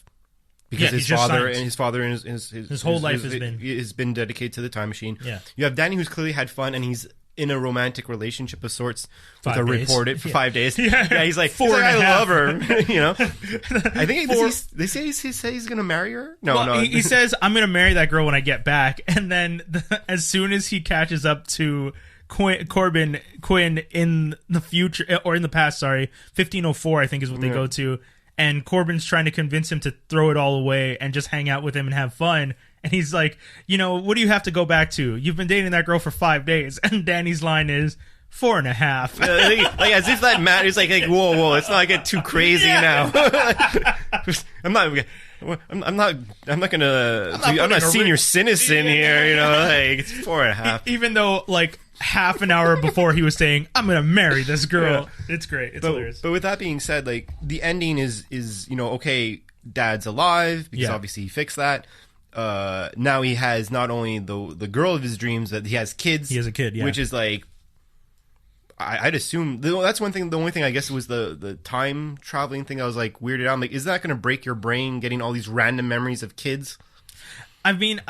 Because his father and his whole life has been dedicated to the time machine. Yeah. You have Danny, who's clearly had fun, and he's in a romantic relationship of sorts with a 5 days. Yeah, he's like, I love her. You know, I think they say he's going to marry her. No. He says, I'm going to marry that girl when I get back, and then as soon as he catches up to Quinn in the future or in the past, 1504, I think is what they go to. And Corbin's trying to convince him to throw it all away and just hang out with him and have fun. And he's like, what do you have to go back to? You've been dating that girl for 5 days. And Danny's line is 4.5. like as if that matters. Like whoa, let's not get too crazy now. I'm not senior citizen here. You know, like it's 4.5. Even though like half an hour before he was saying, I'm gonna marry this girl. Yeah. It's great. It's hilarious. But with that being said, like the ending is okay, dad's alive because obviously he fixed that. Now he has not only the girl of his dreams, but he has kids. He has a kid, which is like I'd assume that's one thing. The only thing I guess was the time traveling thing. I was like weirded out. I'm like, is that gonna break your brain getting all these random memories of kids? I mean,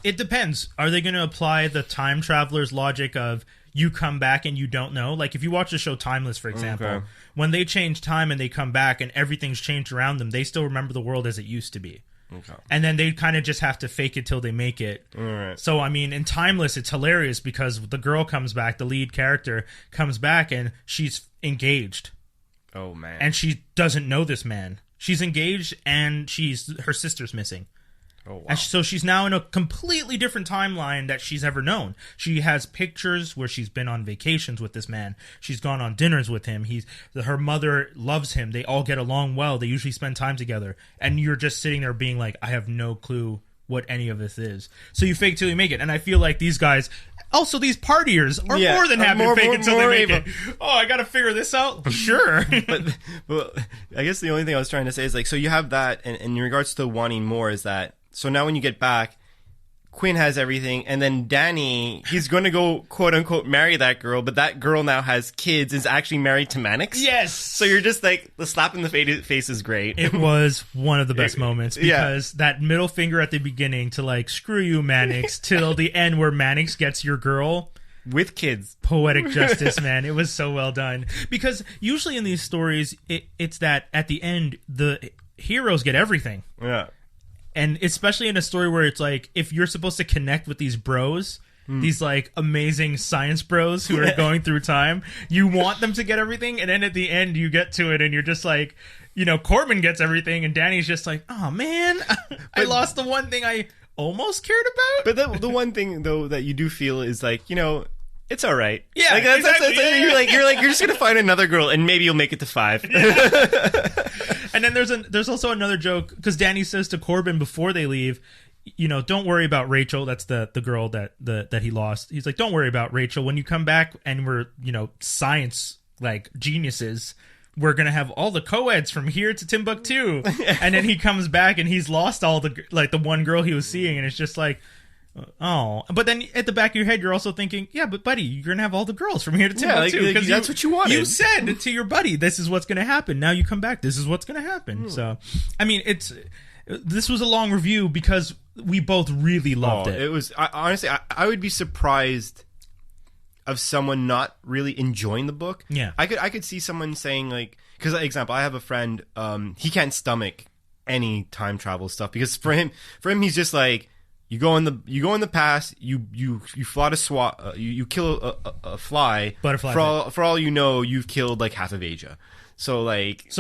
it depends. Are they going to apply the time traveler's logic of you come back and you don't know? Like if you watch the show Timeless, for example, when they change time and they come back and everything's changed around them, they still remember the world as it used to be. Okay. And then they kind of just have to fake it till they make it. All right. So, I mean, in Timeless, it's hilarious because the girl comes back, the lead character comes back and she's engaged. Oh, man. And she doesn't know this man. She's engaged and her sister's missing. Oh, wow. And so she's now in a completely different timeline that she's ever known. She has pictures where she's been on vacations with this man. She's gone on dinners with him. Her mother loves him. They all get along well. They usually spend time together. And you're just sitting there being like, I have no clue what any of this is. So you fake till you make it. And I feel like these guys, also these partiers, are more than happy to fake it till they make it. Oh, I got to figure this out? Sure. but I guess the only thing I was trying to say is like, so you have that, and in regards to wanting more is that, so now when you get back, Quinn has everything, and then Danny, he's going to go, quote-unquote, marry that girl, but that girl now has kids, is actually married to Mannix? Yes! So you're just like, the slap in the face is great. It was one of the best moments, because that middle finger at the beginning to like, screw you, Mannix, till the end where Mannix gets your girl. With kids. Poetic justice, man. It was so well done. Because usually in these stories, it's that at the end, the heroes get everything. Yeah. And especially in a story where it's like, if you're supposed to connect with these bros, these like amazing science bros who are going through time, you want them to get everything. And then at the end, you get to it and you're just like, Corbin gets everything. And Danny's just like, oh man, I lost the one thing I almost cared about. But the one thing though that you do feel is like, it's all right. Yeah, like, exactly. You're just gonna find another girl, and maybe you'll make it to 5. And then there's also another joke because Danny says to Corbin before they leave, don't worry about Rachel. That's the girl that he lost. He's like, don't worry about Rachel. When you come back and we're science like geniuses, we're gonna have all the co-eds from here to Timbuktu. And then he comes back and he's lost all the one girl he was seeing, and it's just like, Oh, but then at the back of your head, you're also thinking, yeah, but buddy, you're gonna have all the girls from here to Timbuktu because that's what you wanted. You said to your buddy, "This is what's gonna happen." Now you come back, this is what's gonna happen. So, I mean, this was a long review because we both really loved it. It was honestly, I would be surprised of someone not really enjoying the book. Yeah, I could see someone saying like, because example, I have a friend, he can't stomach any time travel stuff because for him, he's just like. You go in the past. You fly to you kill a fly. Butterfly. For all you know, you've killed like half of Asia. So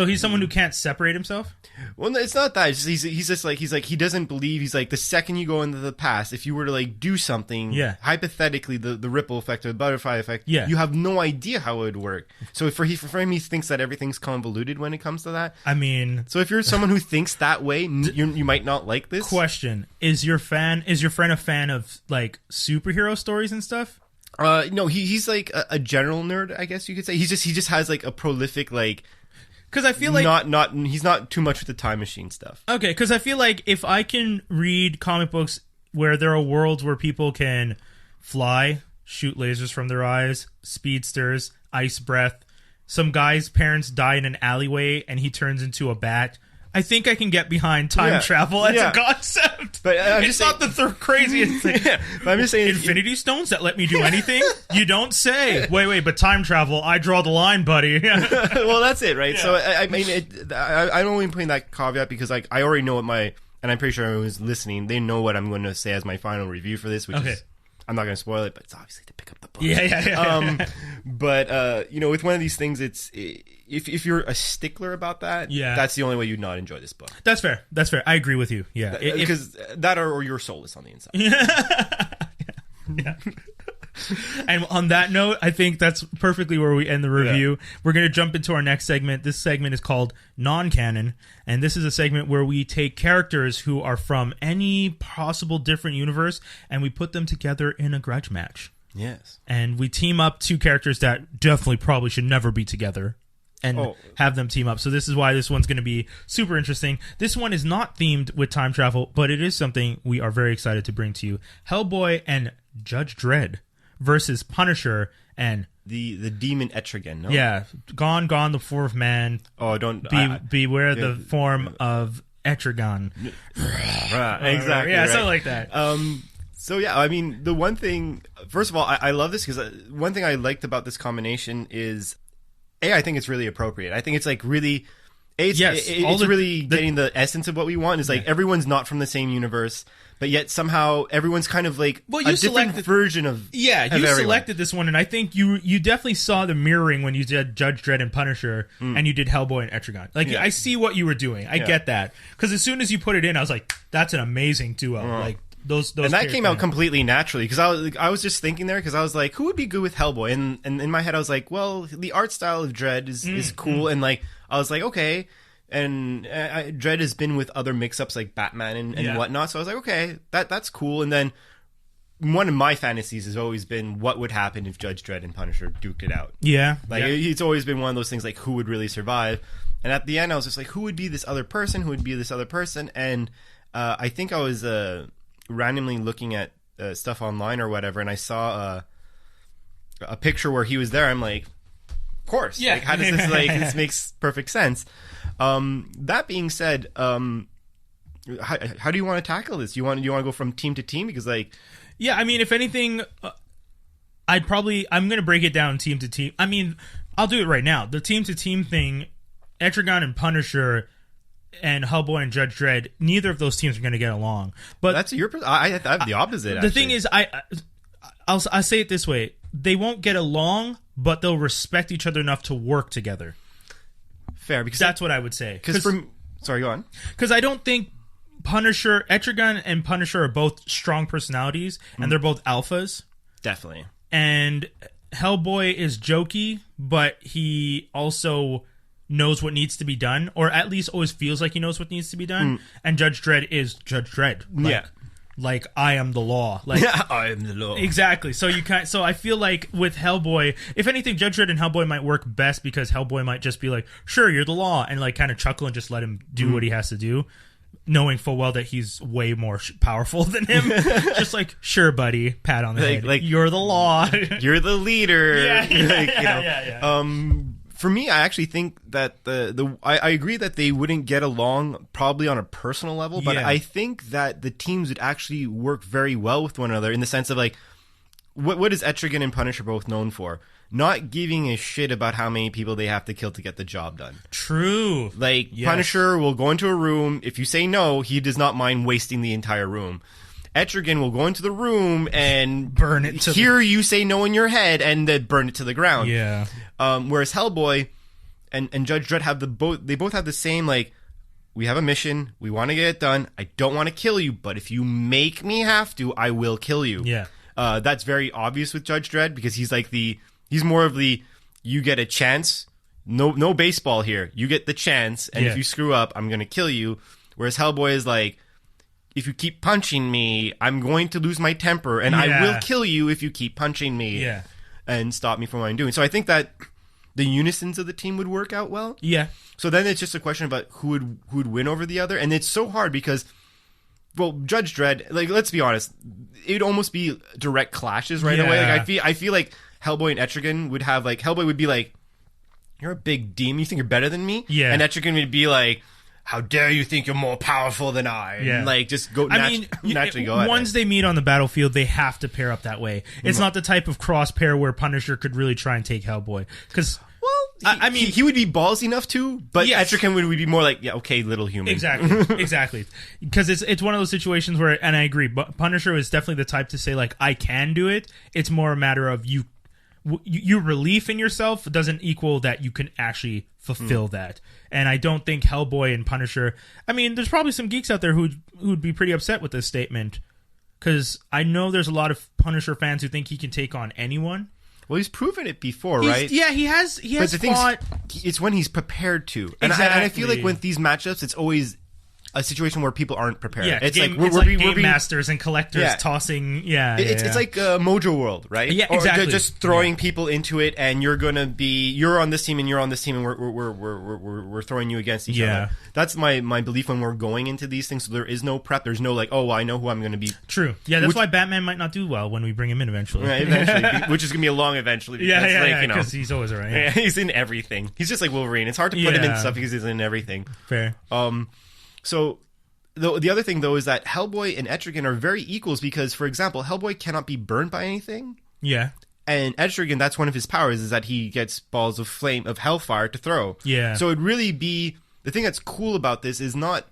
he's someone who can't separate himself. Well, it's not that. It's just, he's like he doesn't believe. He's like the second you go into the past, if you were to like do something, hypothetically, the ripple effect or the butterfly effect, you have no idea how it would work. So for him, he thinks that everything's convoluted when it comes to that. I mean, so if you're someone who thinks that way, you might not like this. Question: Is your friend a fan of like superhero stories and stuff? No, he's like a general nerd, I guess you could say. He just has like a prolific like. Because I feel like he's not too much with the time machine stuff. Okay, because I feel like if I can read comic books where there are worlds where people can fly, shoot lasers from their eyes, speedsters, ice breath, some guy's parents die in an alleyway and he turns into a bat. I think I can get behind time travel as a concept. But it's not the craziest thing. But I'm just saying... Infinity stones that let me do anything? You don't say. Wait, but time travel, I draw the line, buddy. Well, that's it, right? Yeah. So, I mean, I'm only putting that caveat because like I already know what my... And I'm pretty sure everyone who's listening, they know what I'm going to say as my final review for this, which is... I'm not going to spoil it, but it's obviously to pick up the book. Yeah. But, with one of these things, it's... If you're a stickler about that, that's the only way you'd not enjoy this book. That's fair. I agree with you. Yeah. Because that or you're soulless on the inside. Yeah. And on that note, I think that's perfectly where we end the review. Yeah. We're going to jump into our next segment. This segment is called Non-Canon, and this is a segment where we take characters who are from any possible different universe, and we put them together in a grudge match. Yes. And we team up two characters that definitely probably should never be together. And have them team up. So this is why this one's going to be super interesting. This one is not themed with time travel, but it is something we are very excited to bring to you. Hellboy and Judge Dredd versus Punisher and... The demon Etrigan, no? Yeah. Gone, the form of man. Oh, don't... beware the form of Etrigan. Exactly. Yeah, something like that. So, yeah, I mean, the one thing... First of all, I love this because one thing I liked about this combination is... I think it's really appropriate. I think it's like really... It's really getting the essence of what we want. Is like everyone's not from the same universe, but yet somehow everyone's kind of like a different version of you selected this one, and I think you definitely saw the mirroring when you did Judge Dredd and Punisher, and you did Hellboy and Etrigan. Like I see what you were doing. I get that because as soon as you put it in, I was like, that's an amazing duo. Like those and that came out completely naturally because I was just thinking there because I was like, who would be good with Hellboy? And in my head I was like, well, the art style of Dredd is cool, and like I was like, okay, and Dredd has been with other mix-ups like Batman and whatnot, so I was like, okay, that's cool. And then one of my fantasies has always been what would happen if Judge Dredd and Punisher duked it out. It's always been one of those things like who would really survive. And at the end I was just like, who would be this other person? And I think I was randomly looking at stuff online or whatever, and I saw a picture where he was there. I'm like, of course. Like, how does this this makes perfect sense. That being said, how do you want to tackle this? Do you want to go from team to team? Because I mean, if anything, I'm going to break it down team to team. I mean, I'll do it right now. The team to team thing, Etrigan and Punisher and Hellboy and Judge Dredd, neither of those teams are going to get along. But that's I have the opposite. The thing is, I'll say it this way: they won't get along, but they'll respect each other enough to work together. Fair, because that's what I would say. Sorry, go on. Because I don't think Etrigan and Punisher are both strong personalities, and they're both alphas. Definitely. And Hellboy is jokey, but he also knows what needs to be done, or at least always feels like he knows what needs to be done. And Judge Dredd is Judge Dredd. Like I am the law. Like I am the law. Exactly. So so I feel like with Hellboy, if anything, Judge Dredd and Hellboy might work best because Hellboy might just be like, "Sure, you're the law," and like kind of chuckle and just let him do what he has to do. knowing full well that he's way more powerful than him. Just like, sure, buddy, pat on the head. Like, you're the law. You're the leader. Yeah. For me, I actually think that I agree that they wouldn't get along probably on a personal level, but I think that the teams would actually work very well with one another in the sense of like, what is Etrigan and Punisher both known for? Not giving a shit about how many people they have to kill to get the job done. True. Like, Punisher will go into a room. If you say no, he does not mind wasting the entire room. Etrigan will go into the room and burn it to you say no in your head and then burn it to the ground. Yeah. Whereas Hellboy and Judge Dredd they both have the same, like, we have a mission, we want to get it done, I don't want to kill you, but if you make me have to, I will kill you. Yeah. That's very obvious with Judge Dredd because he's like he's more of the, you get a chance, no baseball here, you get the chance, and if you screw up, I'm going to kill you. Whereas Hellboy is like, if you keep punching me, I'm going to lose my temper, and I will kill you if you keep punching me and stop me from what I'm doing. So I think that the unisons of the team would work out well. Yeah. So then it's just a question about who would win over the other, and it's so hard because, well, Judge Dredd, like, let's be honest, it'd almost be direct clashes right away. Like, I feel like Hellboy and Etrigan would have, like, Hellboy would be like, you're a big demon, you think you're better than me? Yeah. And Etrigan would be like, how dare you think you're more powerful than I? Yeah. And, like, just go naturally go at it. Once they meet on the battlefield, they have to pair up that way. It's not the type of cross pair where Punisher could really try and take Hellboy. Because, I mean, he would be ballsy enough to, but Etrigan would be more like, yeah, okay, little human. Exactly. Because it's one of those situations where, and I agree, but Punisher is definitely the type to say, like, I can do it. It's more a matter of your relief in yourself doesn't equal that you can actually fulfill that. And I don't think Hellboy and Punisher, I mean, there's probably some geeks out there who'd be pretty upset with this statement, because I know there's a lot of Punisher fans who think he can take on anyone. Well, he's proven it before, right? Yeah, he has but the fought. It's when he's prepared to. And I feel like with these matchups, it's always a situation where people aren't prepared. Yeah, it's like we're game masters and collectors tossing. It's like Mojo World, right? Yeah, exactly. Or just throwing people into it, and you're on this team, and you're on this team, and we're throwing you against each other. That's my belief when we're going into these things. So there is no prep. There's no like, I know who I'm going to be. True. Yeah, that's why Batman might not do well when we bring him in eventually. Right, eventually, which is going to be a long eventually. Because he's always around. Yeah, he's in everything. He's just like Wolverine. It's hard to put him in stuff because he's in everything. Fair. So the other thing, though, is that Hellboy and Etrigan are very equals because, for example, Hellboy cannot be burned by anything. Yeah. And Etrigan, that's one of his powers, is that he gets balls of flame, of hellfire to throw. Yeah. So it'd really be... The thing that's cool about this is not...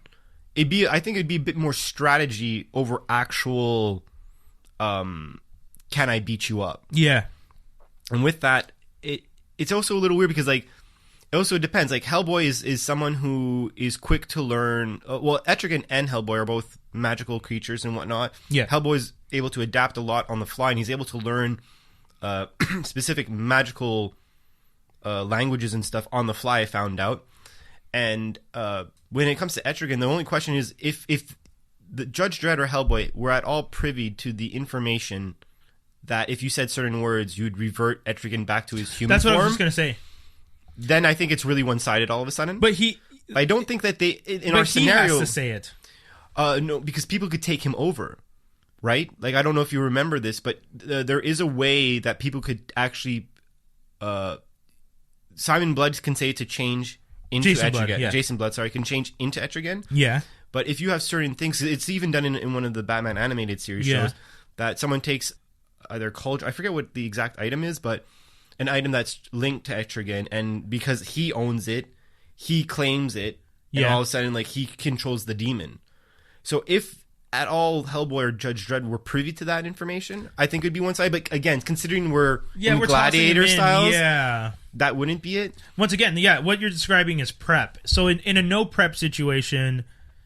I think it'd be a bit more strategy over actual... can I beat you up? Yeah. And with that, it's also a little weird because, like... It also depends. Like, Hellboy is someone who is quick to learn. Well, Etrigan and Hellboy are both magical creatures and whatnot. Yeah. Hellboy's able to adapt a lot on the fly, and he's able to learn specific magical languages and stuff on the fly, I found out. And when it comes to Etrigan, the only question is if the Judge Dredd or Hellboy were at all privy to the information that if you said certain words, you'd revert Etrigan back to his human form. That's what I was just going to say. Then I think it's really one-sided all of a sudden. But I don't think that they in our scenario. He has to say it. No, because people could take him over, right? Like, I don't know if you remember this, but there is a way that people could actually. Simon Blood can say to change into Etrigan. Jason Blood, sorry, can change into Etrigan. Yeah. But if you have certain things, it's even done in one of the Batman animated series shows that someone takes either cauldron. I forget what the exact item is, but. An item that's linked to Etrigan, and because he owns it, he claims it, and all of a sudden, like, he controls the demon. So if at all Hellboy or Judge Dredd were privy to that information, I think it'd be one side. But again, considering we're gladiator styles, that wouldn't be it. Once again, what you're describing is prep. So in a no prep situation,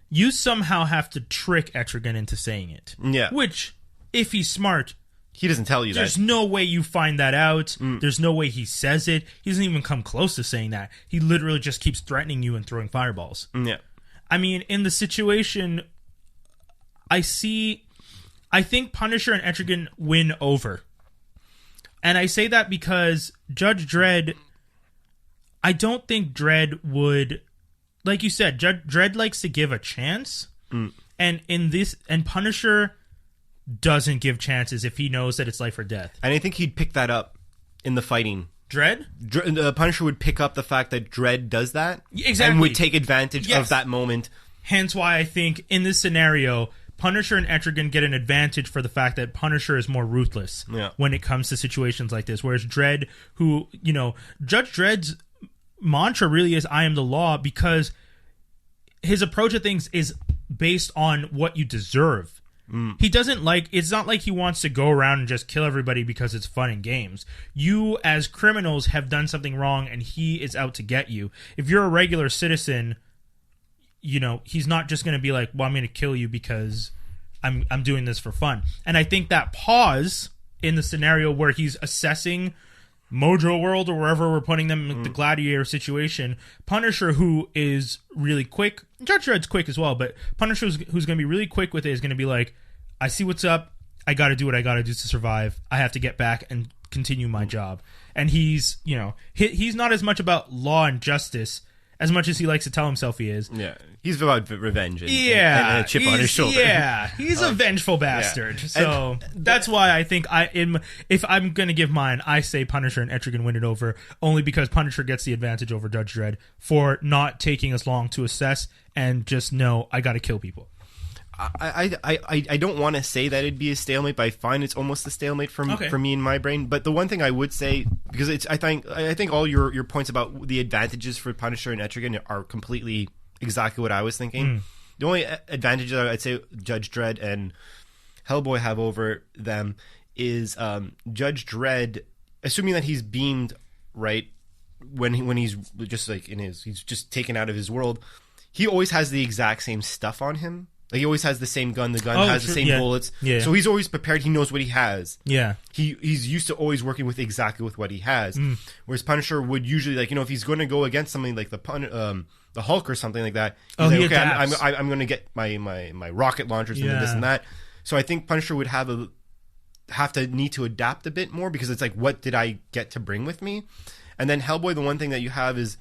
you somehow have to trick Etrigan into saying it. Yeah. Which, if he's smart... He doesn't tell you There's no way you find that out. There's no way he says it. He doesn't even come close to saying that. He literally just keeps threatening you and throwing fireballs. Yeah. I mean, in the situation, I think Punisher and Etrigan win over. And I say that because Judge Dredd, I don't think Dredd would like you said, Dredd likes to give a chance, and Punisher doesn't give chances if he knows that it's life or death. And I think he'd pick that up in the fighting. Dredd? Punisher would pick up the fact that Dredd does that. Exactly. And would take advantage of that moment. Hence why I think in this scenario, Punisher and Etrigan get an advantage for the fact that Punisher is more ruthless when it comes to situations like this. Whereas Dredd, who, Judge Dredd's mantra really is, I am the law, because his approach of things is based on what you deserve. He doesn't it's not like he wants to go around and just kill everybody because it's fun and games. You, as criminals, have done something wrong and he is out to get you. If you're a regular citizen, he's not just going to be like, well, I'm going to kill you because I'm doing this for fun. And I think that pause in the scenario where he's assessing Mojo World or wherever we're putting them in the gladiator situation, Punisher, who is really quick, Judge Dredd's quick as well, but Punisher, who's going to be really quick with it, is going to be like, I see what's up, I got to do what I got to do to survive, I have to get back and continue my job. And he's not as much about law and justice as much as he likes to tell himself he is. Yeah, he's about revenge and a chip on his shoulder. Yeah, he's a vengeful bastard. Yeah. So that's why I think if I'm going to give mine, I say Punisher and Etrigan win it over, only because Punisher gets the advantage over Judge Dredd for not taking as long to assess and just know, I got to kill people. I don't want to say that it'd be a stalemate, but I find it's almost a stalemate for me in my brain. But the one thing I would say, because I think all your points about the advantages for Punisher and Etrigan are completely exactly what I was thinking. The only advantage that I'd say Judge Dredd and Hellboy have over them is Judge Dredd, assuming that he's beamed right when he's just like he's just taken out of his world. He always has the exact same stuff on him. Like, he always has the same gun. The gun has the same bullets. Yeah. So he's always prepared. He knows what he has. Yeah. He's used to always working with exactly with what he has. Whereas Punisher would usually, if he's going to go against something like the Hulk or something like that, he's like, okay, I'm going to get my rocket launchers and this and that. So I think Punisher would have to need to adapt a bit more, because it's like, what did I get to bring with me? And then Hellboy, the one thing that you have is,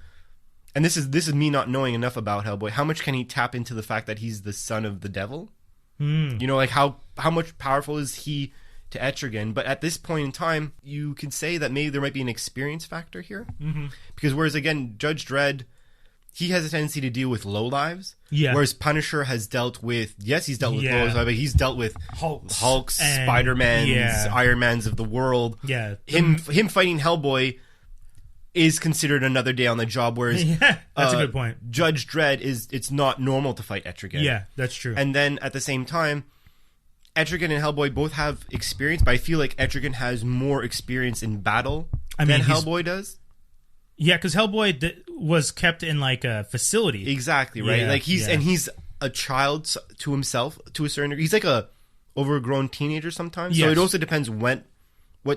and this is me not knowing enough about Hellboy, how much can he tap into the fact that he's the son of the devil? How much powerful is he to Etrigan? But at this point in time, you can say that maybe there might be an experience factor here. Because whereas, again, Judge Dredd, he has a tendency to deal with lowlives. Yeah. Whereas Punisher has dealt with, he's dealt with lowlives, but he's dealt with Hulks, Spider-Mans, Iron Mans of the world. Yeah. Him fighting Hellboy is considered another day on the job, whereas that's a good point. Judge Dredd it's not normal to fight Etrigan. Yeah, that's true. And then at the same time, Etrigan and Hellboy both have experience, but I feel like Etrigan has more experience in battle than Hellboy does. Yeah, because Hellboy was kept in a facility. Exactly, right? Yeah, he's a child to himself to a certain degree. He's like a overgrown teenager sometimes. Yes. So it also depends what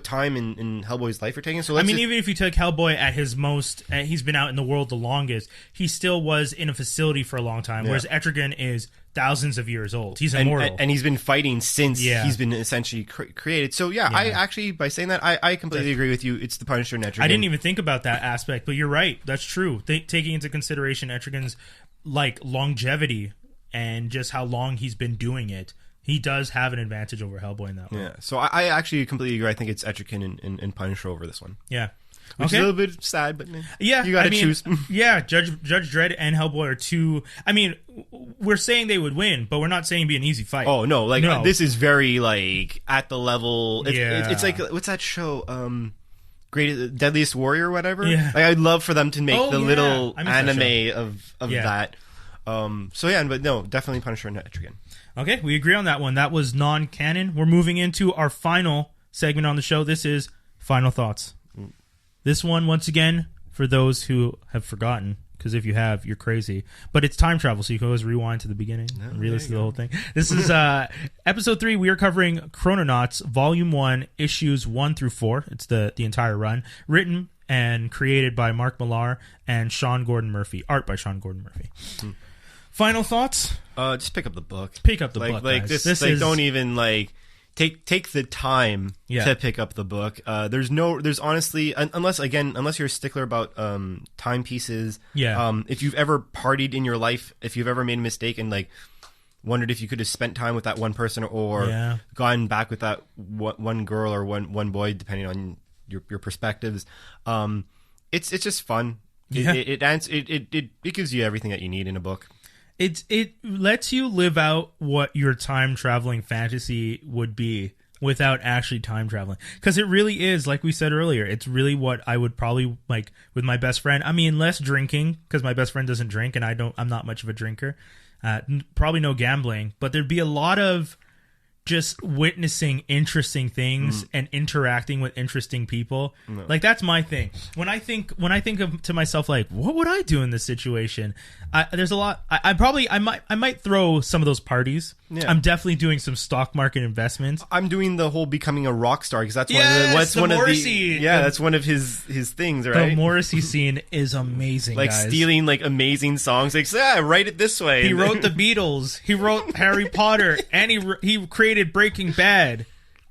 time in Hellboy's life you're taking. So even if you took Hellboy at his most, he's been out in the world the longest, he still was in a facility for a long time, whereas Etrigan is thousands of years old. He's immortal. And he's been fighting since he's been essentially created. So I actually, by saying that, I completely agree with you. It's the Punisher and Etrigan. I didn't even think about that aspect, but you're right. That's true. Taking into consideration Etrigan's longevity and just how long he's been doing it, he does have an advantage over Hellboy in that way. Yeah, so I actually completely agree. I think it's Etrigan and Punisher over this one. Yeah. Which is a little bit sad, but you got to choose. Yeah, Judge Dredd and Hellboy are two. I mean, we're saying they would win, but we're not saying it'd be an easy fight. Oh, no. This is very, at the level. It's like, what's that show? Deadliest Warrior or whatever? Yeah. I'd love for them to make little anime of that. But no, definitely Punisher and Etrigan. Okay, we agree on that one. That was Non-Canon. We're moving into our final segment on the show. This is Final Thoughts. This one, once again, for those who have forgotten, because if you have, you're crazy. But it's time travel, so you can always rewind to the beginning and re-listen to the whole thing. This is episode 3. We are covering Chrononauts, Volume 1, issues 1 through 4. It's the entire run. Written and created by Mark Millar and Sean Gordon Murphy. Art by Sean Gordon Murphy. Final thoughts? Just pick up the book. Pick up the book, guys. Don't even take the time to pick up the book. There's honestly, unless you're a stickler about timepieces. Yeah. If you've ever partied in your life, if you've ever made a mistake and like wondered if you could have spent time with that one person or gone back with that one girl or one boy, depending on your perspectives, it's just fun. Yeah. It gives you everything that you need in a book. It lets you live out what your time traveling fantasy would be without actually time traveling, because it really is, like we said earlier, it's really what I would probably like with my best friend. I mean, less drinking, because my best friend doesn't drink and I'm not much of a drinker. Probably no gambling, but there'd be a lot of just witnessing interesting things and interacting with interesting people. Like, that's my thing. When I think to myself, like, what would I do in this situation? There's a lot. I might throw some of those parties. Yeah. I'm definitely doing some stock market investments. I'm doing the whole becoming a rock star, because that's that's one of his things, right? The Morrissey scene is amazing, like guys. Stealing like amazing songs. Like, write it this way. He wrote the Beatles. He wrote Harry Potter, and he created Breaking Bad.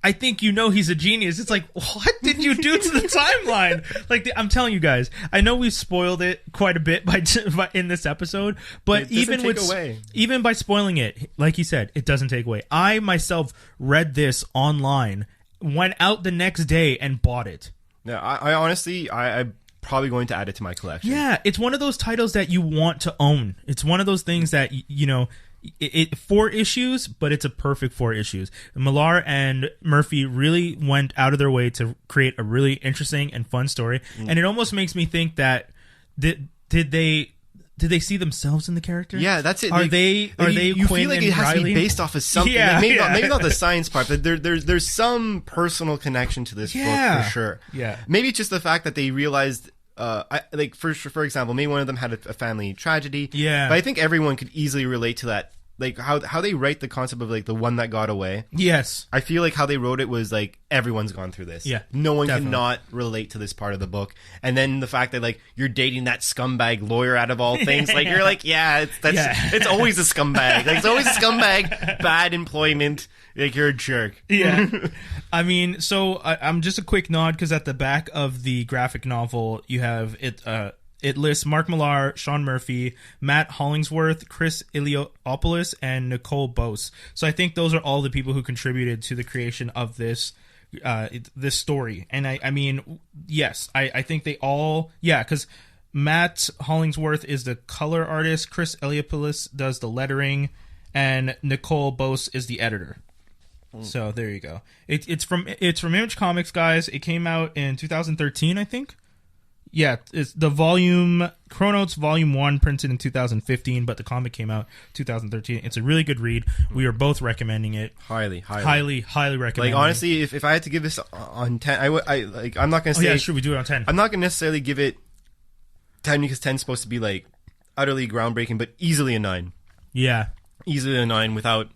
I think he's a genius. It's like, what did you do to the timeline? Like, I'm telling you guys, I know we've spoiled it quite a bit by in this episode, but even by spoiling it, like you said, it doesn't take away. I myself read this online, went out the next day and bought it. Yeah, I honestly, I'm probably going to add it to my collection. Yeah, it's one of those titles that you want to own. It's one of those things that, it 4 issues, but it's a perfect 4 issues. Millar and Murphy really went out of their way to create a really interesting and fun story, and it almost makes me think that did they see themselves in the character? Yeah, that's it. Are they? You Quinn feel like and it has Riley? to be based off of something. Yeah, like maybe not the science part, but there's some personal connection to this book for sure. Yeah, maybe it's just the fact that they realized. For example, maybe one of them had a family tragedy. Yeah, but I think everyone could easily relate to that. Like how they write the concept of like the one that got away. Yes, I feel like how they wrote it was like everyone's gone through this. Yeah, no one cannot relate to this part of the book. And then the fact that like you're dating that scumbag lawyer out of all things, like you're like, it's always a scumbag. Like it's always a scumbag. Bad employment. Like you're a jerk. Yeah. I mean, so I'm just a quick nod, because at the back of the graphic novel you have it. It lists Mark Millar, Sean Murphy, Matt Hollingsworth, Chris Iliopoulos, and Nicole Bose. So I think those are all the people who contributed to the creation of this story. And I mean, yes, I think they all, because Matt Hollingsworth is the color artist, Chris Iliopoulos does the lettering, and Nicole Bose is the editor. So there you go. It's from Image Comics, guys. It came out in 2013, I think. Yeah, it's the Chrononauts Volume 1 printed in 2015, but the comic came out 2013. It's a really good read. We are both recommending it. Highly recommending. Like, honestly, if I had to give this on 10, I'm not going to say... yeah, sure, we do it on 10. I'm not going to necessarily give it 10, because 10 is supposed to be, like, utterly groundbreaking, but easily a 9. Yeah. Easily a 9 without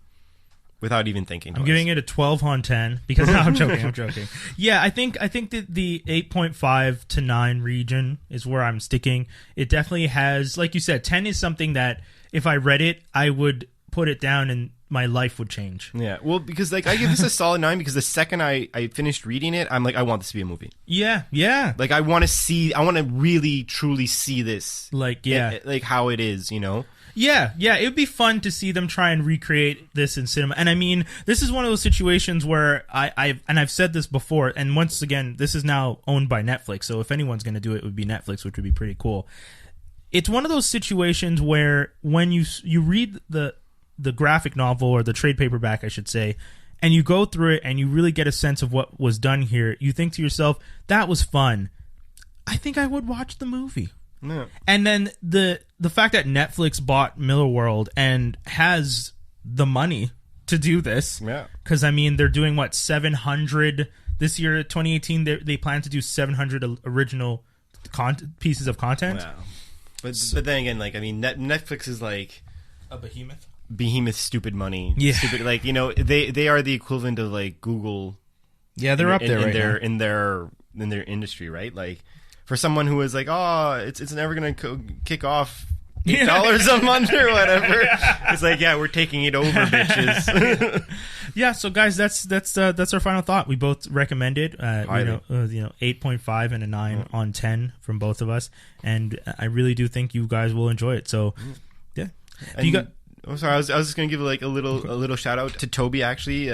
even thinking twice. I'm giving it a 12 on 10 because no, I'm joking. Yeah, I think that the 8.5 to 9 region is where I'm sticking. It definitely has, like you said, 10 is something that if I read it, I would put it down and my life would change. Yeah, well, because like I give this a solid 9, because the second I finished reading it, I'm like, I want this to be a movie. Yeah. Like I want to really truly see this. Like, yeah. Like how it is, Yeah, it would be fun to see them try and recreate this in cinema. And I mean, this is one of those situations where I've said this before, and once again, this is now owned by Netflix, so if anyone's going to do it, it would be Netflix, which would be pretty cool. It's one of those situations where when you read the graphic novel, or the trade paperback, I should say, and you go through it and you really get a sense of what was done here, you think to yourself, that was fun. I think I would watch the movie. Yeah. And then the fact that Netflix bought Millar World and has the money to do this, because I mean they're doing 700 this year, 2018. They plan to do 700 original pieces of content. Wow. But then again, like I mean, Netflix is like a behemoth, stupid money. Yeah, stupid. Like they are the equivalent of like Google. Yeah, they're up there in their industry, right? Like. For someone who is like, it's never going to kick off $8 a month or whatever. It's like, yeah, we're taking it over, bitches. Yeah, so guys, that's our final thought. We both recommended, 8.5 and a 9 on 10 from both of us, and I really do think you guys will enjoy it. So, yeah. I'm sorry, I was just gonna give like a little shout out to Toby actually.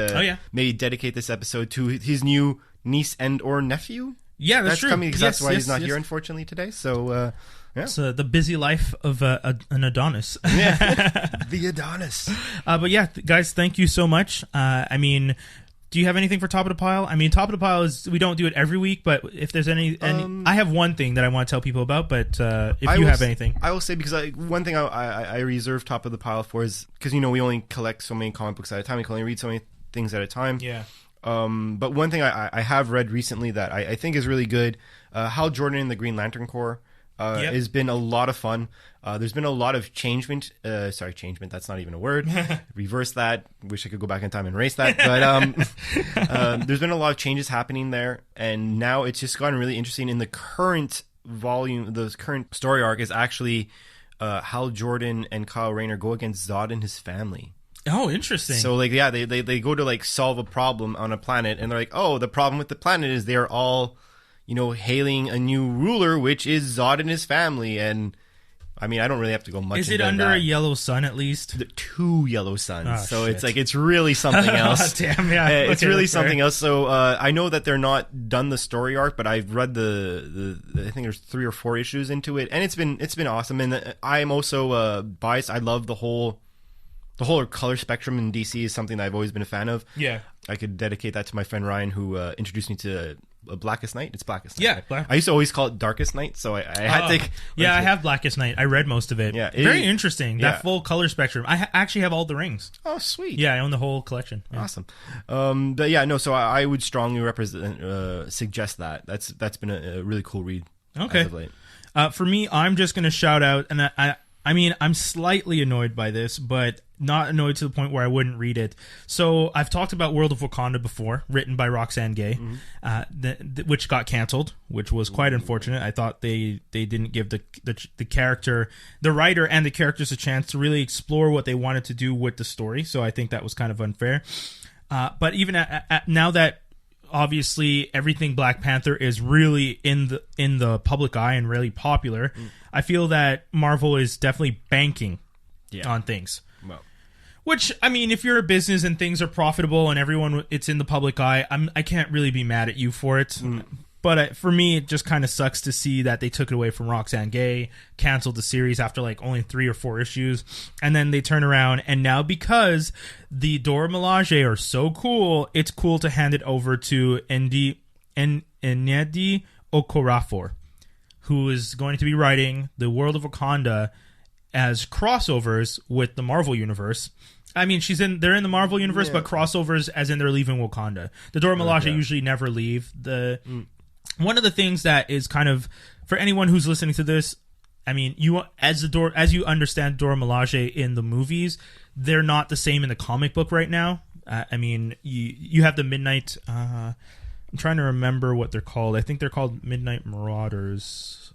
Maybe dedicate this episode to his new niece and or nephew. Yeah, that's true. Coming because that's why he's not here unfortunately today. So. Yeah. It's the busy life of an Adonis. Yeah, the Adonis. But yeah, guys, thank you so much. I mean, do you have anything for Top of the Pile? I mean, Top of the Pile is, we don't do it every week, but if there's any I have one thing that I want to tell people about, but if you have anything. I will say, because one thing I reserve Top of the Pile for is, because, we only collect so many comic books at a time, we can only read so many things at a time. Yeah. But one thing I have read recently that I think is really good, Hal Jordan in the Green Lantern Corps. Has been a lot of fun. There's been a lot of changement. That's not even a word. Reverse that. Wish I could go back in time and erase that. But there's been a lot of changes happening there, and now it's just gotten really interesting. In the current volume, the current story arc is actually Hal Jordan and Kyle Rayner go against Zod and his family. Oh, interesting. So they go to solve a problem on a planet, and they're like, oh, the problem with the planet is they're all hailing a new ruler, which is Zod and his family. And I mean, I don't really have to go much. Is it under a yellow sun at least? 2 yellow suns. Oh, so shit. It's really something else. Damn, yeah. It's really something else. So I know that they're not done the story arc, but I've read the I think there's 3 or 4 issues into it, and it's been awesome. And I'm also biased. I love the whole color spectrum in DC is something that I've always been a fan of. Yeah. I could dedicate that to my friend Ryan, who introduced me to Blackest Night. It's Blackest Night. Yeah. I used to always call it Darkest Night, so I had to... Yeah, I have Blackest Night. I read most of it. Yeah, very interesting. That full color spectrum. I actually have all the rings. Oh, sweet. Yeah, I own the whole collection. Yeah. Awesome. But yeah, no, so I would strongly suggest that. That's been a really cool read. Okay. As of late. For me, I'm just going to shout out, and I mean, I'm slightly annoyed by this, but not annoyed to the point where I wouldn't read it. So I've talked about World of Wakanda before, written by Roxane Gay, which got canceled, which was quite unfortunate. I thought they didn't give the character, the writer and the characters a chance to really explore what they wanted to do with the story. So I think that was kind of unfair. But even now that obviously everything Black Panther is really in the public eye and really popular, I feel that Marvel is definitely banking on things. Well, which, I mean, if you're a business and things are profitable and it's in the public eye, I can't really be mad at you for it. But for me, it just kind of sucks to see that they took it away from Roxane Gay, canceled the series after only 3 or 4 issues, and then they turn around, and now because the Dora Milaje are so cool, it's cool to hand it over to Nnedi Okorafor, who is going to be writing the World of Wakanda as crossovers with the Marvel Universe. I mean, they're in the Marvel Universe, but crossovers as in they're leaving Wakanda. The Dora Milaje usually never leave. One of the things that is kind of, for anyone who's listening to this, I mean, as you understand Dora Milaje in the movies, they're not the same in the comic book right now. I mean, you have the Midnight. I'm trying to remember what they're called. I think they're called Midnight Marauders.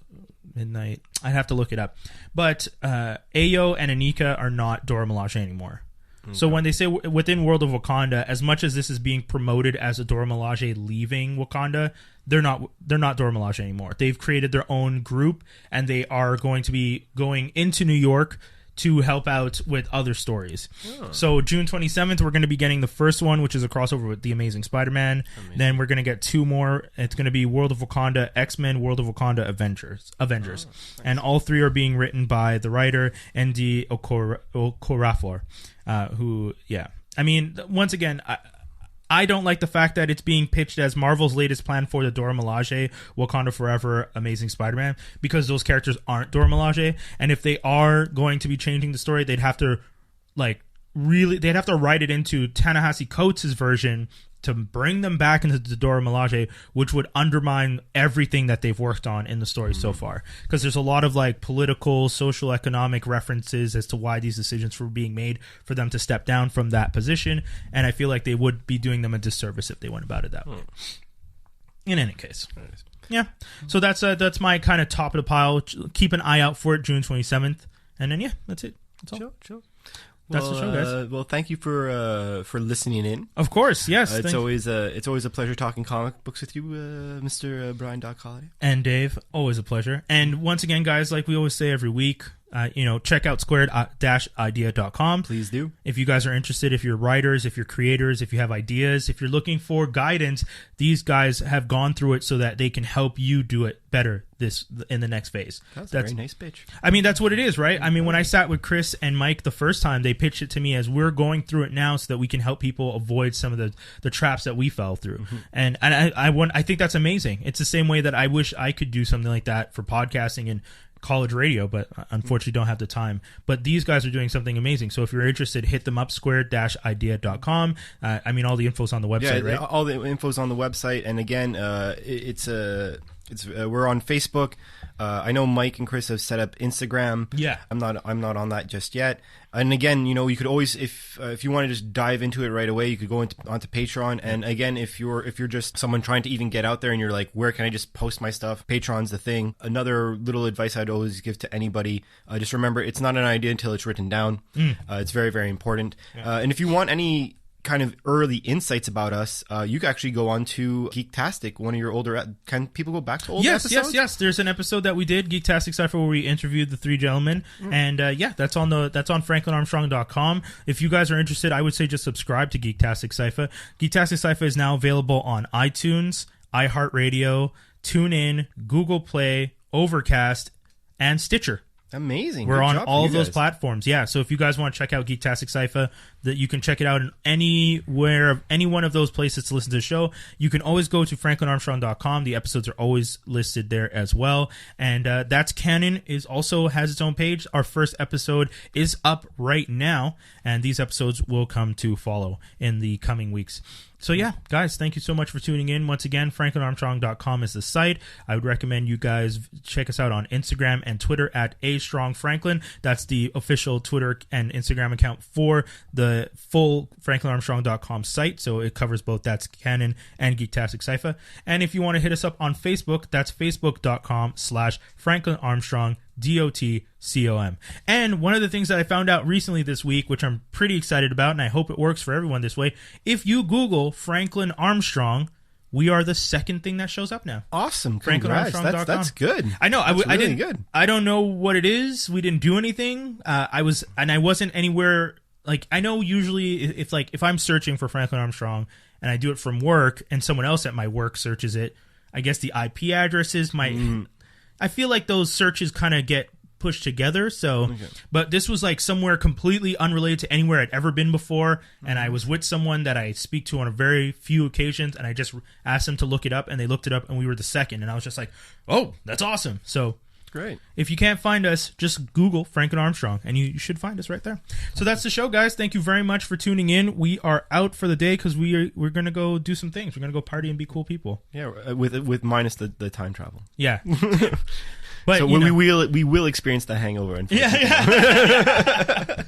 Midnight. I'd have to look it up. But Ayo and Anika are not Dora Milaje anymore. Okay. So when they say within World of Wakanda, as much as this is being promoted as a Dora Milaje leaving Wakanda, they're not Dora Milaje anymore. They've created their own group, and they are going to be going into New York to help out with other stories. Oh. So June 27th, we're going to be getting the first one, which is a crossover with The Amazing Spider-Man. Then we're going to get 2 more. It's going to be World of Wakanda, X-Men, World of Wakanda, Avengers. Oh, nice. And all 3 are being written by the writer, Nnedi Okorafor, who, yeah. I mean, once again, I don't like the fact that it's being pitched as Marvel's latest plan for the Dora Milaje, Wakanda Forever, Amazing Spider-Man, because those characters aren't Dora Milaje, and if they are going to be changing the story, they'd have to write it into Ta-Nehisi Coates' version to bring them back into the Dora Milaje, which would undermine everything that they've worked on in the story so far. Because there's a lot of political, social, economic references as to why these decisions were being made for them to step down from that position, and I feel like they would be doing them a disservice if they went about it that way. In any case. Yeah. So that's my kind of top of the pile. Keep an eye out for it, June 27th. And then, yeah, that's it. That's all. Sure. that's the show, guys. Well, thank you for listening in. Of course, yes. It's always a pleasure talking comic books with you, Mr. Brian Doc Holiday. And Dave, always a pleasure. And once again, guys, like we always say every week, check out squared-idea.com. Please do. If you guys are interested, if you're writers, if you're creators, if you have ideas, if you're looking for guidance, these guys have gone through it so that they can help you do it better in the next phase. That's a very nice pitch. I mean, that's what it is, right? I mean, when I sat with Chris and Mike the first time, they pitched it to me as we're going through it now so that we can help people avoid some of the traps that we fell through. Mm-hmm. And I think that's amazing. It's the same way that I wish I could do something like that for podcasting and college radio, but unfortunately don't have the time. But these guys are doing something amazing. So if you're interested, hit them up, squared-idea.com. I mean, all the info's on the website, right? All the info's on the website. And again, we're on Facebook. I know Mike and Chris have set up Instagram. Yeah, I'm not on that just yet. And again, you could always, if you want to just dive into it right away, you could go onto Patreon. And again, if you're just someone trying to even get out there and you're like, where can I just post my stuff? Patreon's the thing. Another little advice I'd always give to anybody: just remember, it's not an idea until it's written down. It's very, very important. Yeah. And if you want any kind of early insights about us, you can actually go on to Geektastic, one of your older... Can people go back to old episodes? Yes. There's an episode that we did, Geektastic Cypher, where we interviewed the three gentlemen. And that's on FranklinArmstrong.com. If you guys are interested, I would say just subscribe to Geektastic Cypher. Geektastic Cypher is now available on iTunes, iHeartRadio, TuneIn, Google Play, Overcast, and Stitcher. Amazing. We're on all of those platforms. Yeah. So if you guys want to check out Geektastic Cypher, that you can check it out in any one of those places to listen to the show. You can always go to FranklinArmstrong.com. The episodes are always listed there as well. And That's Canon also has its own page. Our first episode is up right now, and these episodes will come to follow in the coming weeks. So yeah, guys, thank you so much for tuning in. Once again, FranklinArmstrong.com is the site. I would recommend you guys check us out on Instagram and Twitter at @AStrongFranklin. That's the official Twitter and Instagram account for the full FranklinArmstrong.com site. So it covers both That's Canon and Geektastic Cypher. And if you want to hit us up on Facebook, that's Facebook.com/FranklinArmstrong. DOTCOM. And one of the things that I found out recently this week, which I'm pretty excited about, and I hope it works for everyone this way, if you Google Franklin Armstrong, we are the second thing that shows up now. Awesome. FranklinArmstrong.com. That's good. I know. I didn't. Good. I don't know what it is. We didn't do anything. I wasn't anywhere. Like, I know usually if I'm searching for Franklin Armstrong and I do it from work and someone else at my work searches it, I guess the IP addresses might... I feel like those searches kind of get pushed together. So, okay. But this was like somewhere completely unrelated to anywhere I'd ever been before. And I was with someone that I speak to on a very few occasions. And I just asked them to look it up, and they looked it up, and we were the second. And I was just like, oh, that's awesome. So great. If you can't find us, just Google Franklin Armstrong, and you should find us right there. So that's the show, guys. Thank you very much for tuning in. We are out for the day because we're going to go do some things. We're going to go party and be cool people. Yeah, with minus the time travel. Yeah. But, so we will experience the hangover. Yeah.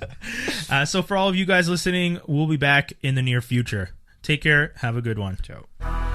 So for all of you guys listening, we'll be back in the near future. Take care. Have a good one. Ciao.